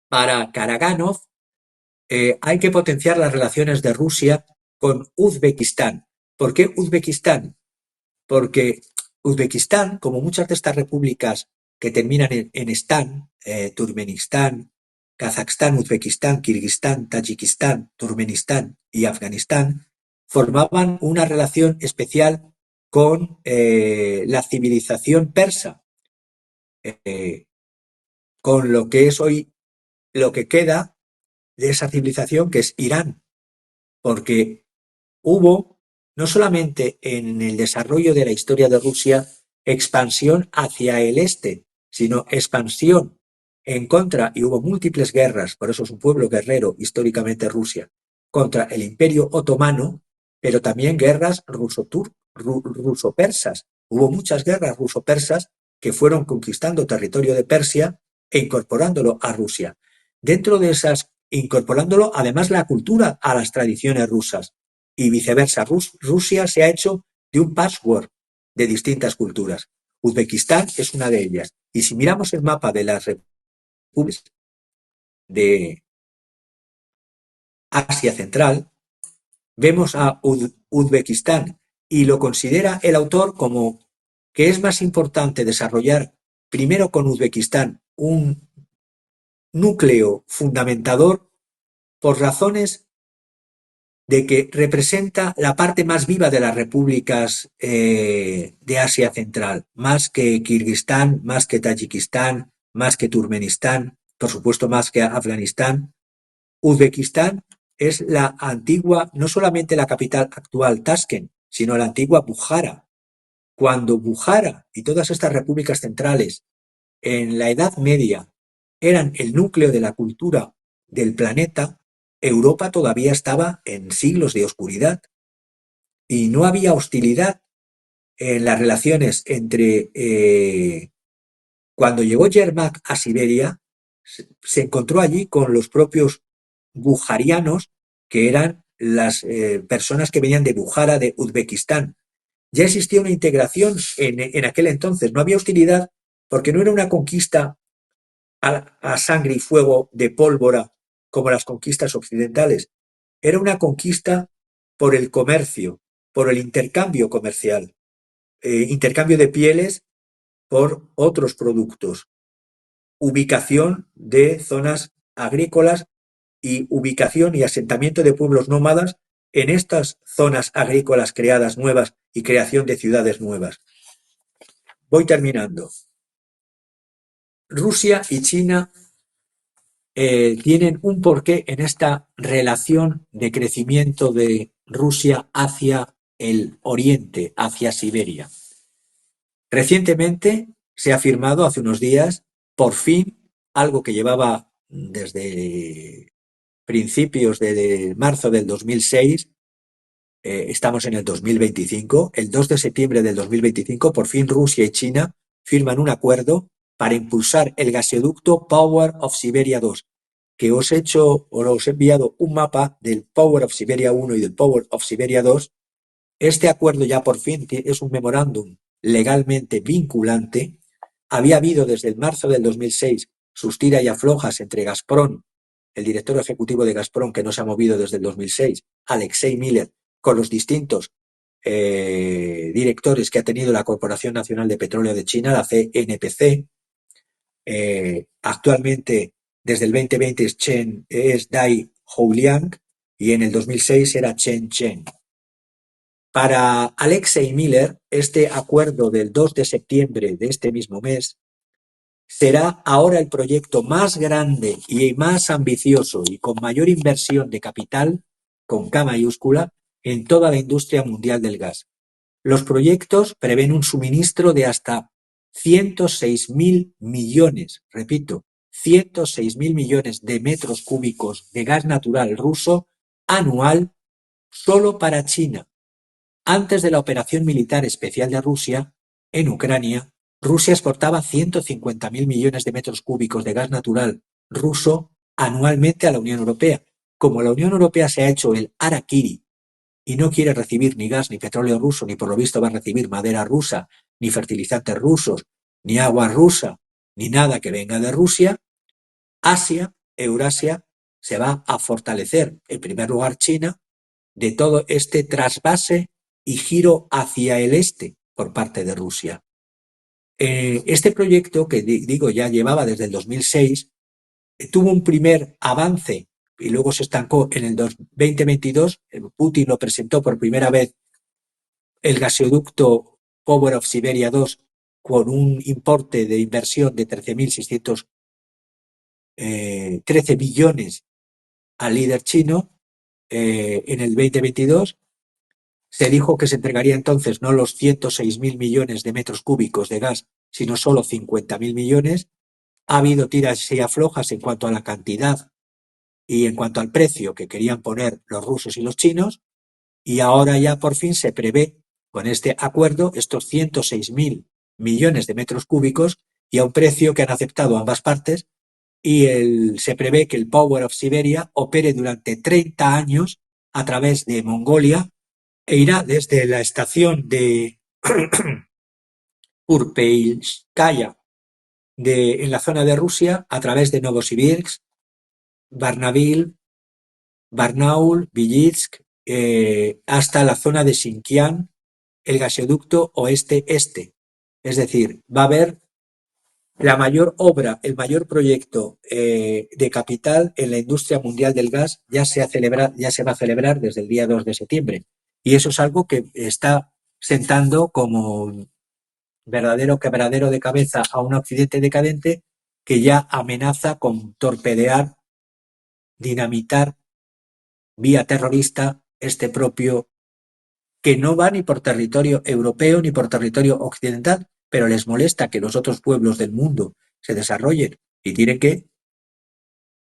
Speaker 1: para Karaganov hay que potenciar las relaciones de Rusia con Uzbekistán. ¿Por qué Uzbekistán? Porque Uzbekistán, como muchas de estas repúblicas que terminan en Están, Turkmenistán, Kazajstán, Uzbekistán, Kirguistán, Tayikistán, Turkmenistán y Afganistán, formaban una relación especial con la civilización persa, eh, con lo que es hoy lo que queda de esa civilización, que es Irán, porque hubo, no solamente en el desarrollo de la historia de Rusia, expansión hacia el este, sino expansión en contra, y hubo múltiples guerras, por eso es un pueblo guerrero históricamente Rusia, contra el Imperio Otomano, pero también guerras ruso-persas. Hubo muchas guerras ruso-persas que fueron conquistando territorio de Persia e incorporándolo a Rusia. Dentro de esas, incorporándolo además la cultura a las tradiciones rusas y viceversa. Rusia se ha hecho de un patchwork de distintas culturas. Uzbekistán es una de ellas. Y si miramos el mapa de las repúblicas de Asia Central, vemos a Uzbekistán y lo considera el autor como que es más importante desarrollar primero con Uzbekistán un núcleo fundamentador por razones de que representa la parte más viva de las repúblicas de Asia Central, más que Kirguistán, más que Tayikistán, más que Turkmenistán, por supuesto más que Afganistán. Uzbekistán es la antigua, no solamente la capital actual, Tashkent, sino la antigua Bukhara. Cuando Bukhara y todas estas repúblicas centrales en la Edad Media eran el núcleo de la cultura del planeta, Europa todavía estaba en siglos de oscuridad y no había hostilidad en las relaciones entre... cuando llegó Yermak a Siberia, se encontró allí con los propios bukharianos, que eran las personas que venían de Bukhara, de Uzbekistán. Ya existía una integración en aquel entonces, no había hostilidad porque no era una conquista a sangre y fuego de pólvora como las conquistas occidentales. Era una conquista por el comercio, por el intercambio comercial, intercambio de pieles por otros productos, ubicación de zonas agrícolas y ubicación y asentamiento de pueblos nómadas en estas zonas agrícolas creadas nuevas y creación de ciudades nuevas. Voy terminando. Rusia y China tienen un porqué en esta relación de crecimiento de Rusia hacia el oriente, hacia Siberia. Recientemente se ha firmado, hace unos días, por fin, algo que llevaba desde principios de marzo del 2006, estamos en el 2025, el 2 de septiembre del 2025, por fin Rusia y China firman un acuerdo para impulsar el gasoducto Power of Siberia 2, que os he enviado un mapa del Power of Siberia 1 y del Power of Siberia 2. Este acuerdo ya por fin es un memorándum legalmente vinculante. Había habido desde el marzo del 2006 sus tiras y aflojas entre Gazprom, el director ejecutivo de Gazprom, que no se ha movido desde el 2006, Alexei Miller, con los distintos directores que ha tenido la Corporación Nacional de Petróleo de China, la CNPC. Actualmente, desde el 2020 es Dai Houliang y en el 2006 era Chen Chen. Para Alexei Miller, este acuerdo del 2 de septiembre de este mismo mes será ahora el proyecto más grande y más ambicioso y con mayor inversión de capital, con K mayúscula, en toda la industria mundial del gas. Los proyectos prevén un suministro de hasta 106.000 millones, repito, 106.000 millones de metros cúbicos de gas natural ruso anual solo para China. Antes de la operación militar especial de Rusia en Ucrania, Rusia exportaba 150.000 millones de metros cúbicos de gas natural ruso anualmente a la Unión Europea. Como la Unión Europea se ha hecho el harakiri y no quiere recibir ni gas ni petróleo ruso, ni por lo visto va a recibir madera rusa, ni fertilizantes rusos, ni agua rusa, ni nada que venga de Rusia, Asia, Eurasia, se va a fortalecer, en primer lugar China, de todo este trasvase y giro hacia el este por parte de Rusia. Este proyecto, que digo ya llevaba desde el 2006, tuvo un primer avance y luego se estancó en el 2022. Putin lo presentó por primera vez, el gasoducto Power of Siberia 2, con un importe de inversión de 13 billones al líder chino en el 2022. Se dijo que se entregaría entonces no los 106.000 millones de metros cúbicos de gas, sino solo 50.000 millones. Ha habido tiras y aflojas en cuanto a la cantidad y en cuanto al precio que querían poner los rusos y los chinos, y ahora ya por fin se prevé con este acuerdo estos 106.000 millones de metros cúbicos y a un precio que han aceptado ambas partes, y se prevé que el Power of Siberia opere durante 30 años a través de Mongolia e irá desde la estación de Urpeilskaya en la zona de Rusia a través de Novosibirsk, Barnabil, Barnaul, Vilitsk, hasta la zona de Xinjiang, el gasoducto oeste-este. Es decir, va a haber la mayor obra, el mayor proyecto de capital en la industria mundial del gas. Ya se va a celebrar desde el día 2 de septiembre. Y eso es algo que está sentando como verdadero quebradero de cabeza a un occidente decadente que ya amenaza con torpedear, dinamitar vía terrorista este propio, que no va ni por territorio europeo ni por territorio occidental, pero les molesta que los otros pueblos del mundo se desarrollen y tienen que,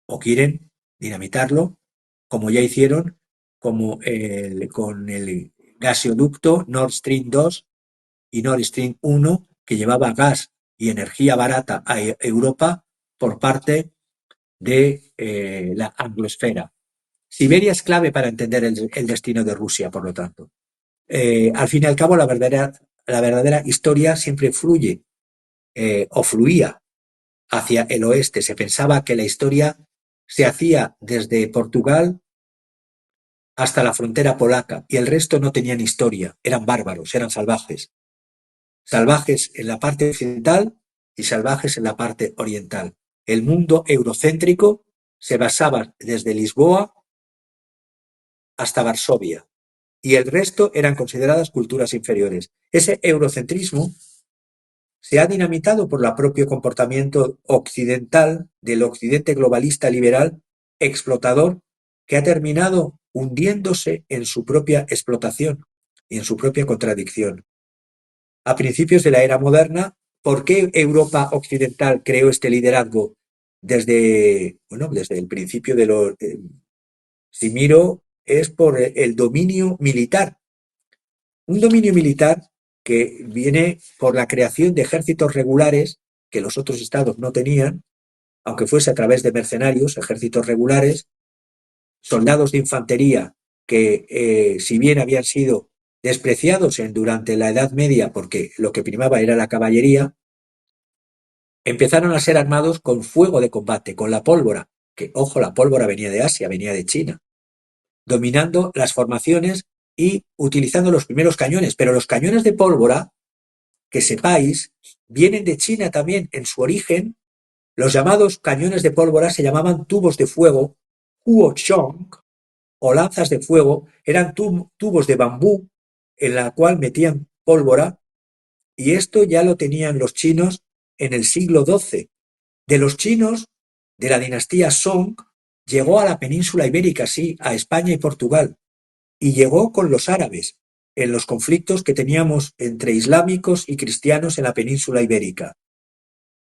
Speaker 1: o quieren, dinamitarlo, como ya hicieron con el gasoducto Nord Stream 2 y Nord Stream 1, que llevaba gas y energía barata a Europa por parte de la anglosfera. Siberia es clave para entender el destino de Rusia, por lo tanto. Al fin y al cabo, la verdadera historia siempre fluye o fluía hacia el oeste. Se pensaba que la historia se hacía desde Portugal hasta la frontera polaca y el resto no tenían historia, eran bárbaros, eran salvajes. Salvajes en la parte occidental y salvajes en la parte oriental. El mundo eurocéntrico se basaba desde Lisboa hasta Varsovia y el resto eran consideradas culturas inferiores. Ese eurocentrismo se ha dinamitado por el propio comportamiento occidental del occidente globalista liberal explotador, que ha terminado hundiéndose en su propia explotación y en su propia contradicción. A principios de la era moderna, ¿por qué Europa occidental creó este liderazgo desde el principio de los... si miro, es por el dominio militar. Un dominio militar que viene por la creación de ejércitos regulares que los otros estados no tenían, aunque fuese a través de mercenarios, ejércitos regulares, soldados de infantería que, si bien habían sido despreciados durante la Edad Media porque lo que primaba era la caballería, empezaron a ser armados con fuego de combate, con la pólvora, que, ojo, la pólvora venía de Asia, venía de China, dominando las formaciones y utilizando los primeros cañones. Pero los cañones de pólvora, que sepáis, vienen de China también en su origen. Los llamados cañones de pólvora se llamaban tubos de fuego, huochong, o lanzas de fuego. Eran tubos de bambú en la cual metían pólvora, y esto ya lo tenían los chinos en el siglo XII. De los chinos, de la dinastía Song, llegó a la península ibérica, sí, a España y Portugal, y llegó con los árabes en los conflictos que teníamos entre islámicos y cristianos en la península ibérica.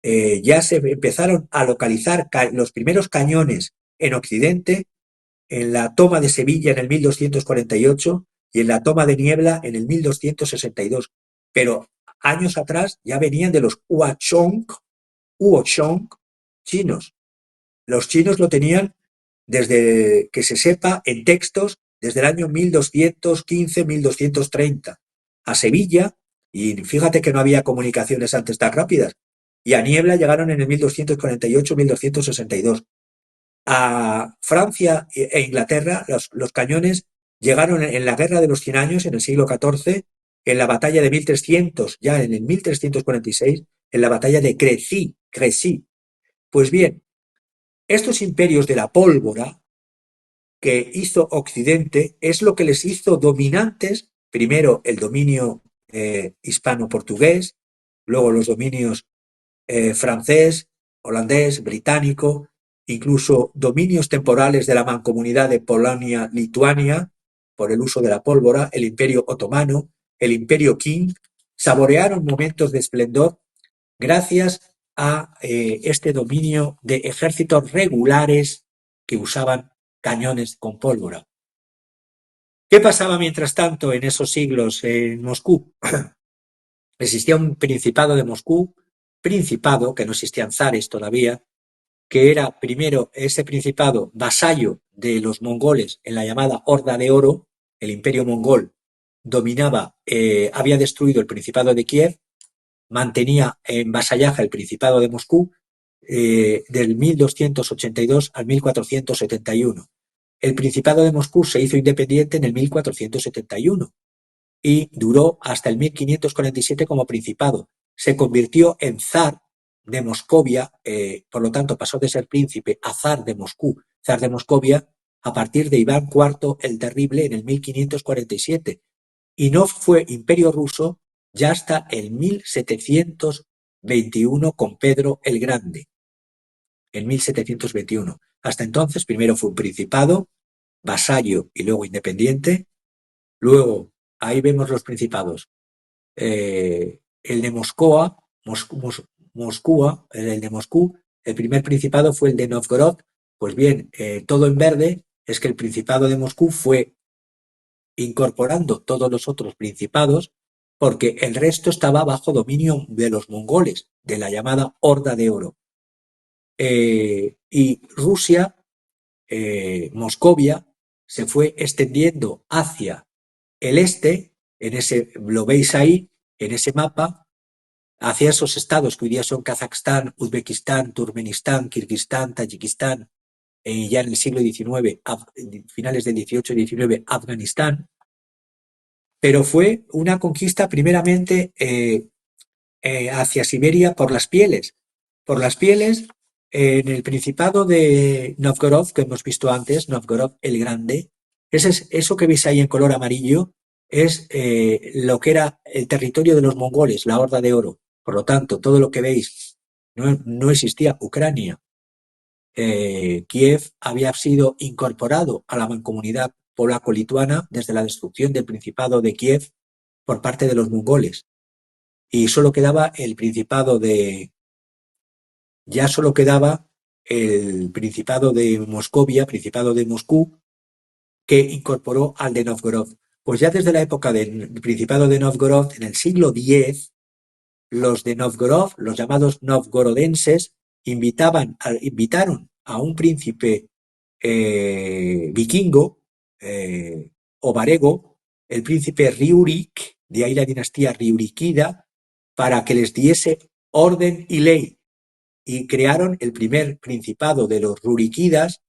Speaker 1: Ya se empezaron a localizar los primeros cañones en Occidente, en la toma de Sevilla en el 1248 y en la toma de Niebla en el 1262. Pero años atrás ya venían de los huochong chinos. Los chinos lo tenían, desde que se sepa, en textos desde el año 1215-1230 a Sevilla, y fíjate que no había comunicaciones antes tan rápidas, y a Niebla llegaron en el 1248-1262. A Francia e Inglaterra, los cañones llegaron en la Guerra de los Cien Años, en el siglo XIV, en la batalla de 1300, ya en el 1346, en la batalla de Crécy. Pues bien, estos imperios de la pólvora que hizo Occidente es lo que les hizo dominantes, primero el dominio hispano-portugués, luego los dominios francés, holandés, británico, incluso dominios temporales de la mancomunidad de Polonia-Lituania por el uso de la pólvora, el Imperio Otomano, el Imperio Qing, saborearon momentos de esplendor gracias a este dominio de ejércitos regulares que usaban cañones con pólvora. ¿Qué pasaba mientras tanto en esos siglos en Moscú? Existía un principado de Moscú, principado, que no existían zares todavía, que era primero ese principado vasallo de los mongoles en la llamada Horda de Oro. El imperio mongol dominaba, había destruido el principado de Kiev, mantenía en vasallaje el principado de Moscú del 1282 al 1471. El principado de Moscú se hizo independiente en el 1471 y duró hasta el 1547 como principado. Se convirtió en zar de Moscovia, por lo tanto pasó de ser príncipe a zar de Moscú, zar de Moscovia, a partir de Iván IV el Terrible en el 1547. Y no fue imperio ruso ya hasta el 1721 con Pedro el Grande, en 1721. Hasta entonces, primero fue un principado, vasallo y luego independiente. Luego, ahí vemos los principados. El de el de Moscú, el primer principado fue el de Novgorod. Pues bien, todo en verde es que el principado de Moscú fue incorporando todos los otros principados porque el resto estaba bajo dominio de los mongoles, de la llamada Horda de Oro. Y Rusia, Moscovia, se fue extendiendo hacia el este, lo veis ahí, en ese mapa, hacia esos estados que hoy día son Kazajstán, Uzbekistán, Turkmenistán, Kirguistán, Tayikistán, ya en el siglo XIX, finales del XVIII y XIX, Afganistán, pero fue una conquista primeramente hacia Siberia por las pieles. Por las pieles, en el Principado de Novgorod, que hemos visto antes, Novgorod el Grande, eso que veis ahí en color amarillo es lo que era el territorio de los mongoles, la Horda de Oro. Por lo tanto, todo lo que veis, no existía Ucrania. Kiev había sido incorporado a la mancomunidad polaco-lituana desde la destrucción del Principado de Kiev por parte de los mongoles. Y solo quedaba el Principado de... Ya solo quedaba el Principado de Moscovia, Principado de Moscú, que incorporó al de Novgorod. Pues ya desde la época del Principado de Novgorod, en el siglo X, los de Novgorod, los llamados novgorodenses, invitaron a un príncipe vikingo o varego, el príncipe Riurik, de ahí la dinastía Riurikida, para que les diese orden y ley. Y crearon el primer principado de los Rurikidas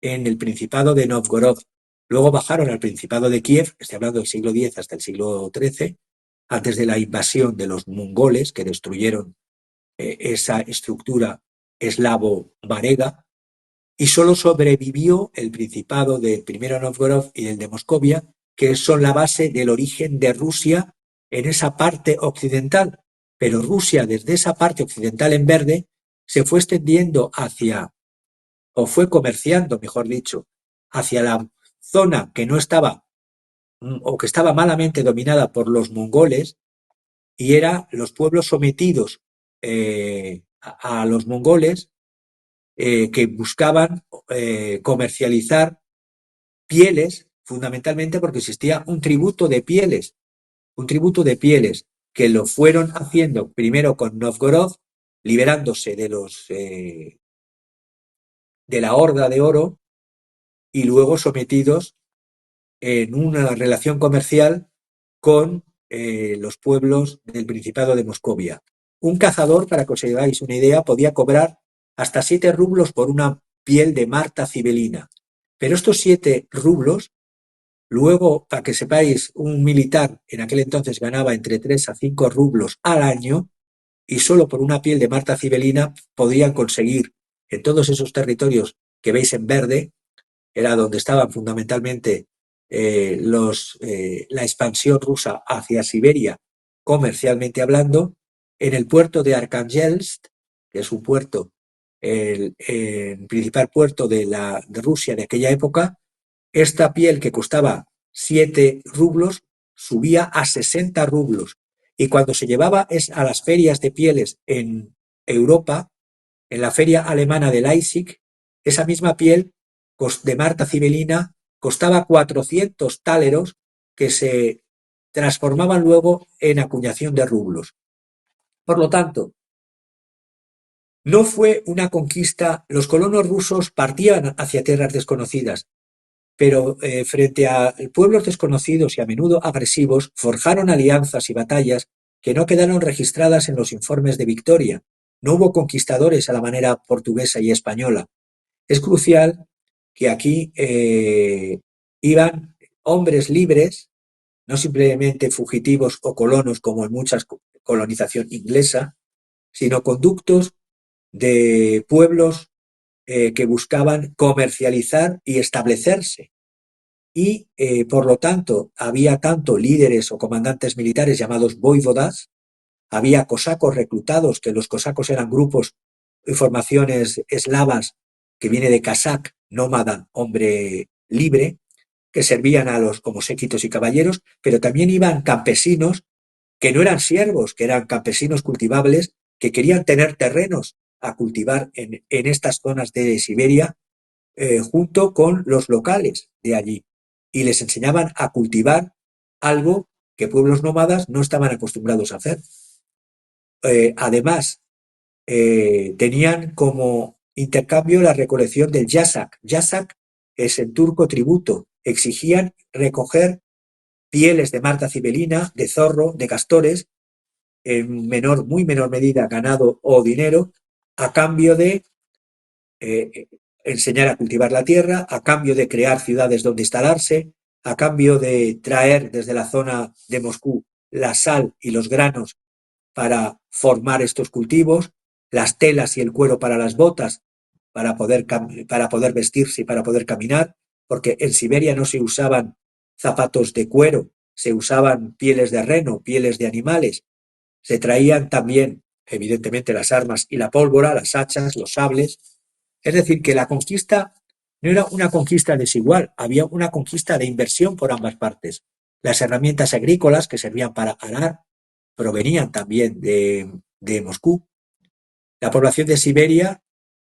Speaker 1: en el Principado de Novgorod. Luego bajaron al Principado de Kiev, estoy hablando del siglo X hasta el siglo XIII, antes de la invasión de los mongoles que destruyeron esa estructura eslavo-varega, y solo sobrevivió el Principado de primero Novgorod y el de Moscovia, que son la base del origen de Rusia en esa parte occidental. Pero Rusia, desde esa parte occidental en verde, se fue extendiendo hacia, o fue comerciando, mejor dicho, hacia la zona que no estaba, o que estaba malamente dominada por los mongoles, y eran los pueblos sometidos a los mongoles, que buscaban comercializar pieles, fundamentalmente porque existía un tributo de pieles que lo fueron haciendo primero con Novgorod, liberándose de la Horda de Oro, y luego sometidos en una relación comercial con los pueblos del Principado de Moscovia. Un cazador, para que os hagáis una idea, podía cobrar hasta 7 rublos por una piel de marta cibelina. Pero estos 7 rublos, luego, para que sepáis, un militar en aquel entonces ganaba entre 3 a 5 rublos al año, y solo por una piel de marta cibelina podían conseguir en todos esos territorios que veis en verde, era donde estaban fundamentalmente la expansión rusa hacia Siberia, comercialmente hablando, en el puerto de Arkhanghelsk, que es un puerto, el principal puerto de Rusia de aquella época. Esta piel, que costaba 7 rublos, subía a 60 rublos. Y cuando se llevaba a las ferias de pieles en Europa, en la feria alemana de Leipzig, esa misma piel de marta cibelina costaba 400 táleros, que se transformaban luego en acuñación de rublos. Por lo tanto, no fue una conquista. Los colonos rusos partían hacia tierras desconocidas, pero frente a pueblos desconocidos y a menudo agresivos, forjaron alianzas y batallas que no quedaron registradas en los informes de victoria. No hubo conquistadores a la manera portuguesa y española. Es crucial que aquí iban hombres libres, no simplemente fugitivos o colonos como en muchas colonización inglesa, sino conductos de pueblos que buscaban comercializar y establecerse. Y, por lo tanto, había tanto líderes o comandantes militares llamados voivodas, había cosacos reclutados, que los cosacos eran grupos y formaciones eslavas, que viene de casac, nómada, hombre libre, que servían a los como séquitos y caballeros, pero también iban campesinos que no eran siervos, que eran campesinos cultivables, que querían tener terrenos a cultivar en estas zonas de Siberia, junto con los locales de allí, y les enseñaban a cultivar algo que pueblos nómadas no estaban acostumbrados a hacer. Además, tenían como intercambio la recolección del yasak. Yasak es en turco tributo. Exigían recoger pieles de marta cibelina, de zorro, de castores, en muy menor medida ganado o dinero, a cambio de enseñar a cultivar la tierra, a cambio de crear ciudades donde instalarse, a cambio de traer desde la zona de Moscú la sal y los granos para formar estos cultivos, las telas y el cuero para las botas, para poder vestirse y para poder caminar, porque en Siberia no se usaban zapatos de cuero, se usaban pieles de reno, pieles de animales. Se traían también, evidentemente, las armas y la pólvora, las hachas, los sables. Es decir, que la conquista no era una conquista desigual, había una conquista de inversión por ambas partes. Las herramientas agrícolas que servían para arar provenían también de Moscú. La población de Siberia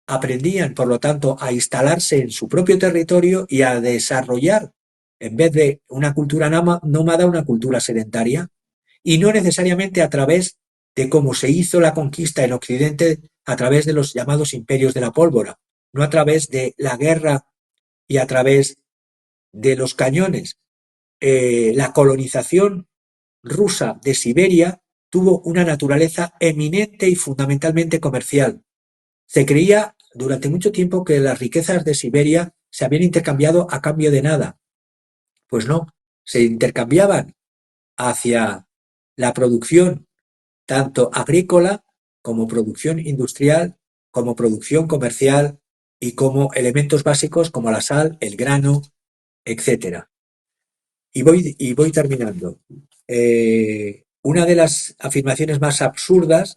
Speaker 1: aprendían, por lo tanto, a instalarse en su propio territorio y a desarrollar, en vez de una cultura nómada, una cultura sedentaria, y no necesariamente a través de cómo se hizo la conquista en Occidente, a través de los llamados imperios de la pólvora, no a través de la guerra y a través de los cañones. La colonización rusa de Siberia tuvo una naturaleza eminente y fundamentalmente comercial. Se creía durante mucho tiempo que las riquezas de Siberia se habían intercambiado a cambio de nada. Pues no, se intercambiaban hacia la producción tanto agrícola como producción industrial, como producción comercial y como elementos básicos como la sal, el grano, etcétera. Y voy terminando. Una de las afirmaciones más absurdas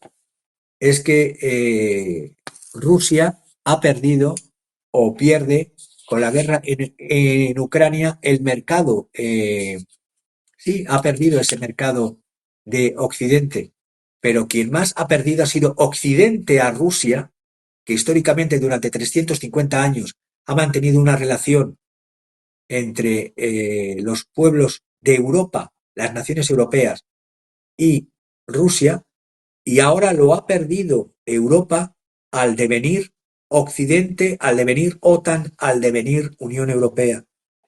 Speaker 1: es que Rusia ha perdido o pierde con la guerra en Ucrania el mercado. Sí, ha perdido ese mercado de Occidente, pero quien más ha perdido ha sido Occidente a Rusia, que históricamente durante 350 años ha mantenido una relación entre los pueblos de Europa, las naciones europeas y Rusia, y ahora lo ha perdido Europa al devenir Occidente, al devenir OTAN, al devenir Unión Europea.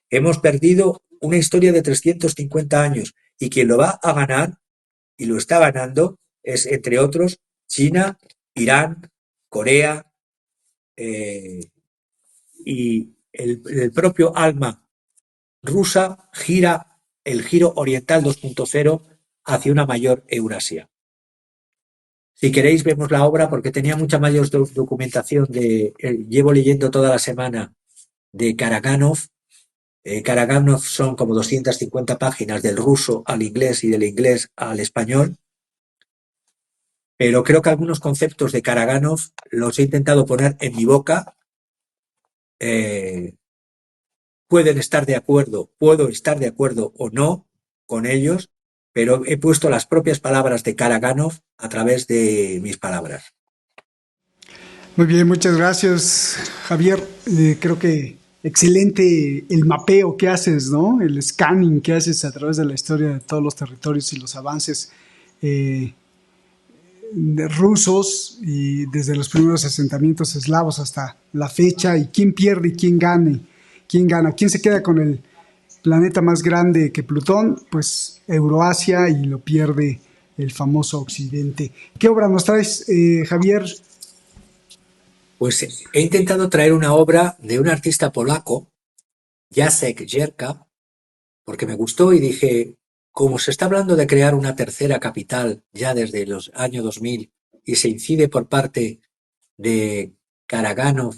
Speaker 1: Hemos perdido una historia de 350 años y quien lo va a ganar y lo está ganando es, entre otros, China, Irán, Corea y el propio alma rusa gira el giro oriental 2.0 hacia una mayor Eurasia. Si queréis vemos la obra porque tenía mucha mayor documentación llevo leyendo toda la semana de Karaganov. Karaganov son como 250 páginas del ruso al inglés y del inglés al español, pero creo que algunos conceptos de Karaganov los he intentado poner en mi boca. Puedo estar de acuerdo o no con ellos, pero he puesto las propias palabras de Karaganov a través de mis palabras.
Speaker 2: Muy bien, muchas gracias, Javier. Creo que excelente el mapeo que haces, ¿no? El scanning que haces a través de la historia de todos los territorios y los avances eh, rusos y desde los primeros asentamientos eslavos hasta la fecha y quién pierde y quién gana, quién se queda con el planeta más grande que Plutón, pues Euroasia y lo pierde el famoso Occidente. ¿Qué obra nos traes, Javier?
Speaker 1: Pues he intentado traer una obra de un artista polaco, Jacek Jerka, porque me gustó y dije, como se está hablando de crear una tercera capital ya desde los años 2000 y se incide por parte de Karaganov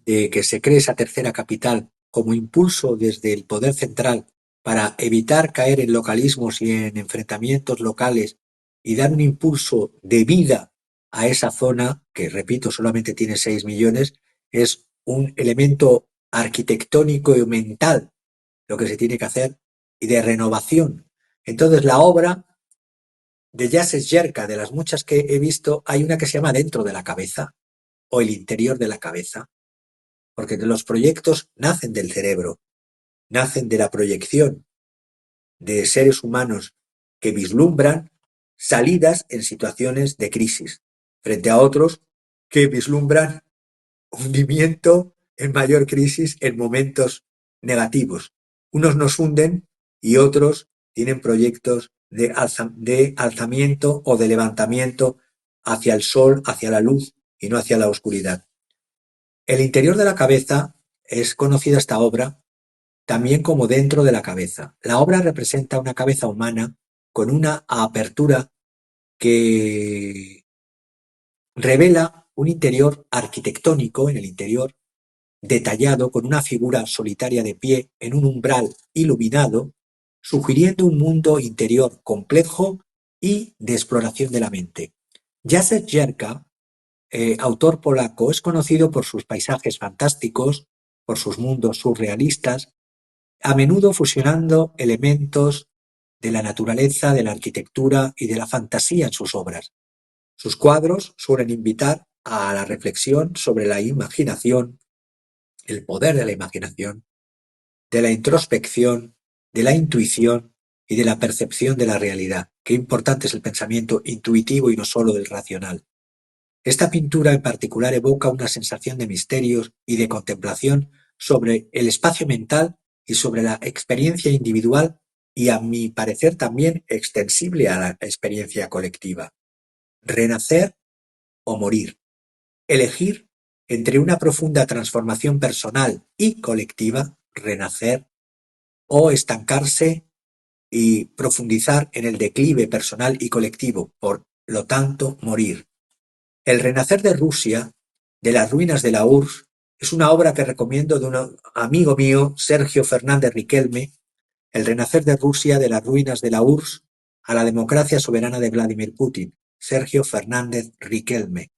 Speaker 1: de que se cree esa tercera capital como impulso desde el poder central para evitar caer en localismos y en enfrentamientos locales y dar un impulso de vida a esa zona, que repito, solamente tiene 6 millones, es un elemento arquitectónico y mental lo que se tiene que hacer y de renovación. Entonces la obra de Jacek Jerka, de las muchas que he visto, hay una que se llama Dentro de la cabeza o el interior de la cabeza, porque los proyectos nacen del cerebro, nacen de la proyección de seres humanos que vislumbran salidas en situaciones de crisis, frente a otros que vislumbran hundimiento en mayor crisis en momentos negativos. Unos nos hunden y otros tienen proyectos de alzamiento o de levantamiento hacia el sol, hacia la luz y no hacia la oscuridad. El interior de la cabeza es conocida esta obra también como dentro de la cabeza. La obra representa una cabeza humana con una apertura que revela un interior arquitectónico en el interior, detallado con una figura solitaria de pie en un umbral iluminado, sugiriendo un mundo interior complejo y de exploración de la mente. Jacek Jerka, autor polaco, es conocido por sus paisajes fantásticos, por sus mundos surrealistas, a menudo fusionando elementos de la naturaleza, de la arquitectura y de la fantasía en sus obras. Sus cuadros suelen invitar a la reflexión sobre la imaginación, el poder de la imaginación, de la introspección, de la intuición y de la percepción de la realidad. Qué importante es el pensamiento intuitivo y no solo el racional. Esta pintura en particular evoca una sensación de misterios y de contemplación sobre el espacio mental y sobre la experiencia individual y, a mi parecer, también extensible a la experiencia colectiva. Renacer o morir. Elegir entre una profunda transformación personal y colectiva, renacer, o estancarse y profundizar en el declive personal y colectivo, por lo tanto, morir. El renacer de Rusia, de las ruinas de la URSS, es una obra que recomiendo de un amigo mío, Sergio Fernández Riquelme, El renacer de Rusia, de las ruinas de la URSS a la democracia soberana de Vladimir Putin, Sergio Fernández Riquelme.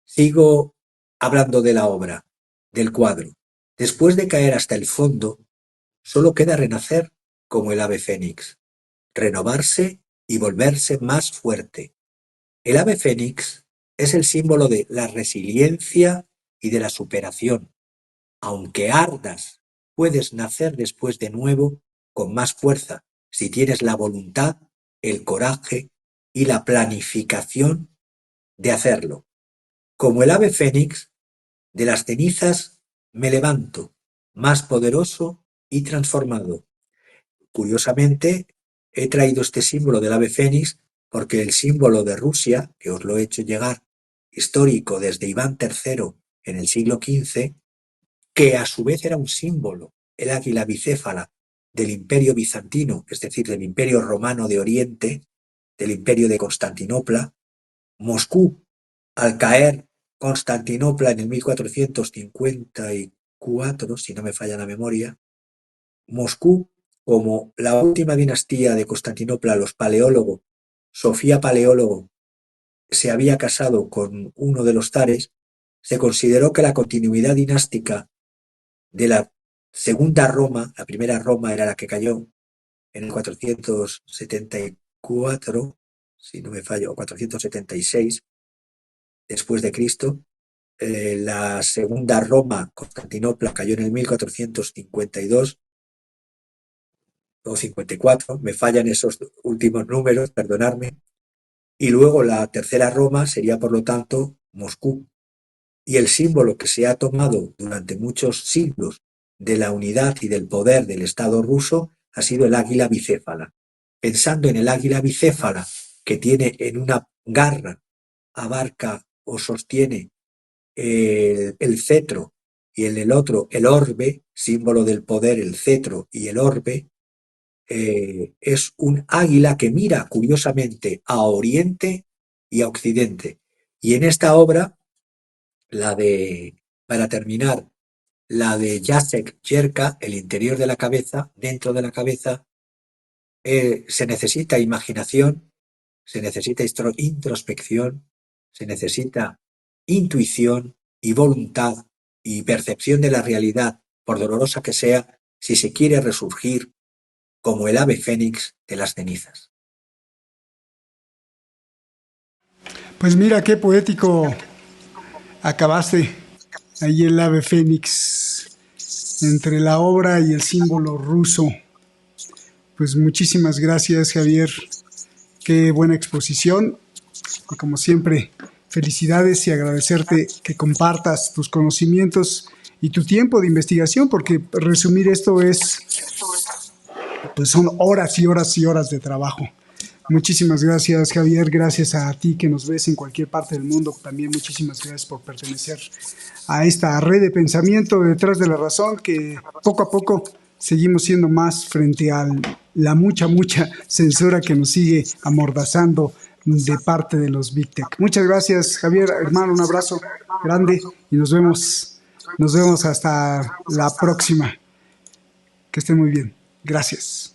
Speaker 1: Sigo hablando de la obra, del cuadro. Después de caer hasta el fondo, solo queda renacer como el ave fénix, renovarse y volverse más fuerte. El ave fénix es el símbolo de la resiliencia y de la superación. Aunque ardas, puedes nacer después de nuevo con más fuerza si tienes la voluntad, el coraje y la planificación de hacerlo. Como el ave fénix, de las cenizas me levanto, más poderoso y transformado. Curiosamente, he traído este símbolo del ave fénix porque el símbolo de Rusia, que os lo he hecho llegar, histórico desde Iván III en el siglo XV, que a su vez era un símbolo, el águila bicéfala del Imperio bizantino, es decir, del Imperio romano de Oriente, del Imperio de Constantinopla. Moscú, al caer Constantinopla en el 1454, si no me falla la memoria, Moscú, como la última dinastía de Constantinopla, los Paleólogos, Sofía Paleólogo, se había casado con uno de los zares, se consideró que la continuidad dinástica de la segunda Roma, la primera Roma era la que cayó en el 474, si no me fallo, 476 después de Cristo. La segunda Roma, Constantinopla, cayó en el 1452 o 54, me fallan esos últimos números, perdonadme. Y luego la tercera Roma sería, por lo tanto, Moscú. Y el símbolo que se ha tomado durante muchos siglos de la unidad y del poder del Estado ruso ha sido el águila bicéfala. Pensando en el águila bicéfala que tiene en una garra, abarca o sostiene el cetro y en el otro el orbe, símbolo del poder, el cetro y el orbe, es un águila que mira curiosamente a Oriente y a Occidente. Y en esta obra, para terminar, la de Jacek Yerka, el interior de la cabeza, dentro de la cabeza, se necesita imaginación, se necesita introspección, se necesita intuición y voluntad y percepción de la realidad, por dolorosa que sea, si se quiere resurgir como el ave fénix de las cenizas.
Speaker 2: Pues mira qué poético acabaste ahí el ave fénix entre la obra y el símbolo ruso. Pues muchísimas gracias, Javier. Qué buena exposición. Y como siempre, felicidades y agradecerte que compartas tus conocimientos y tu tiempo de investigación, porque resumir esto pues son horas y horas y horas de trabajo. Muchísimas gracias, Javier. Gracias a ti que nos ves en cualquier parte del mundo. También muchísimas gracias por pertenecer a esta red de pensamiento detrás de la razón, que poco a poco seguimos siendo más frente a la mucha censura que nos sigue amordazando de parte de los Big Tech. Muchas gracias, Javier, hermano, un abrazo grande y nos vemos hasta la próxima. Que estén muy bien. Gracias.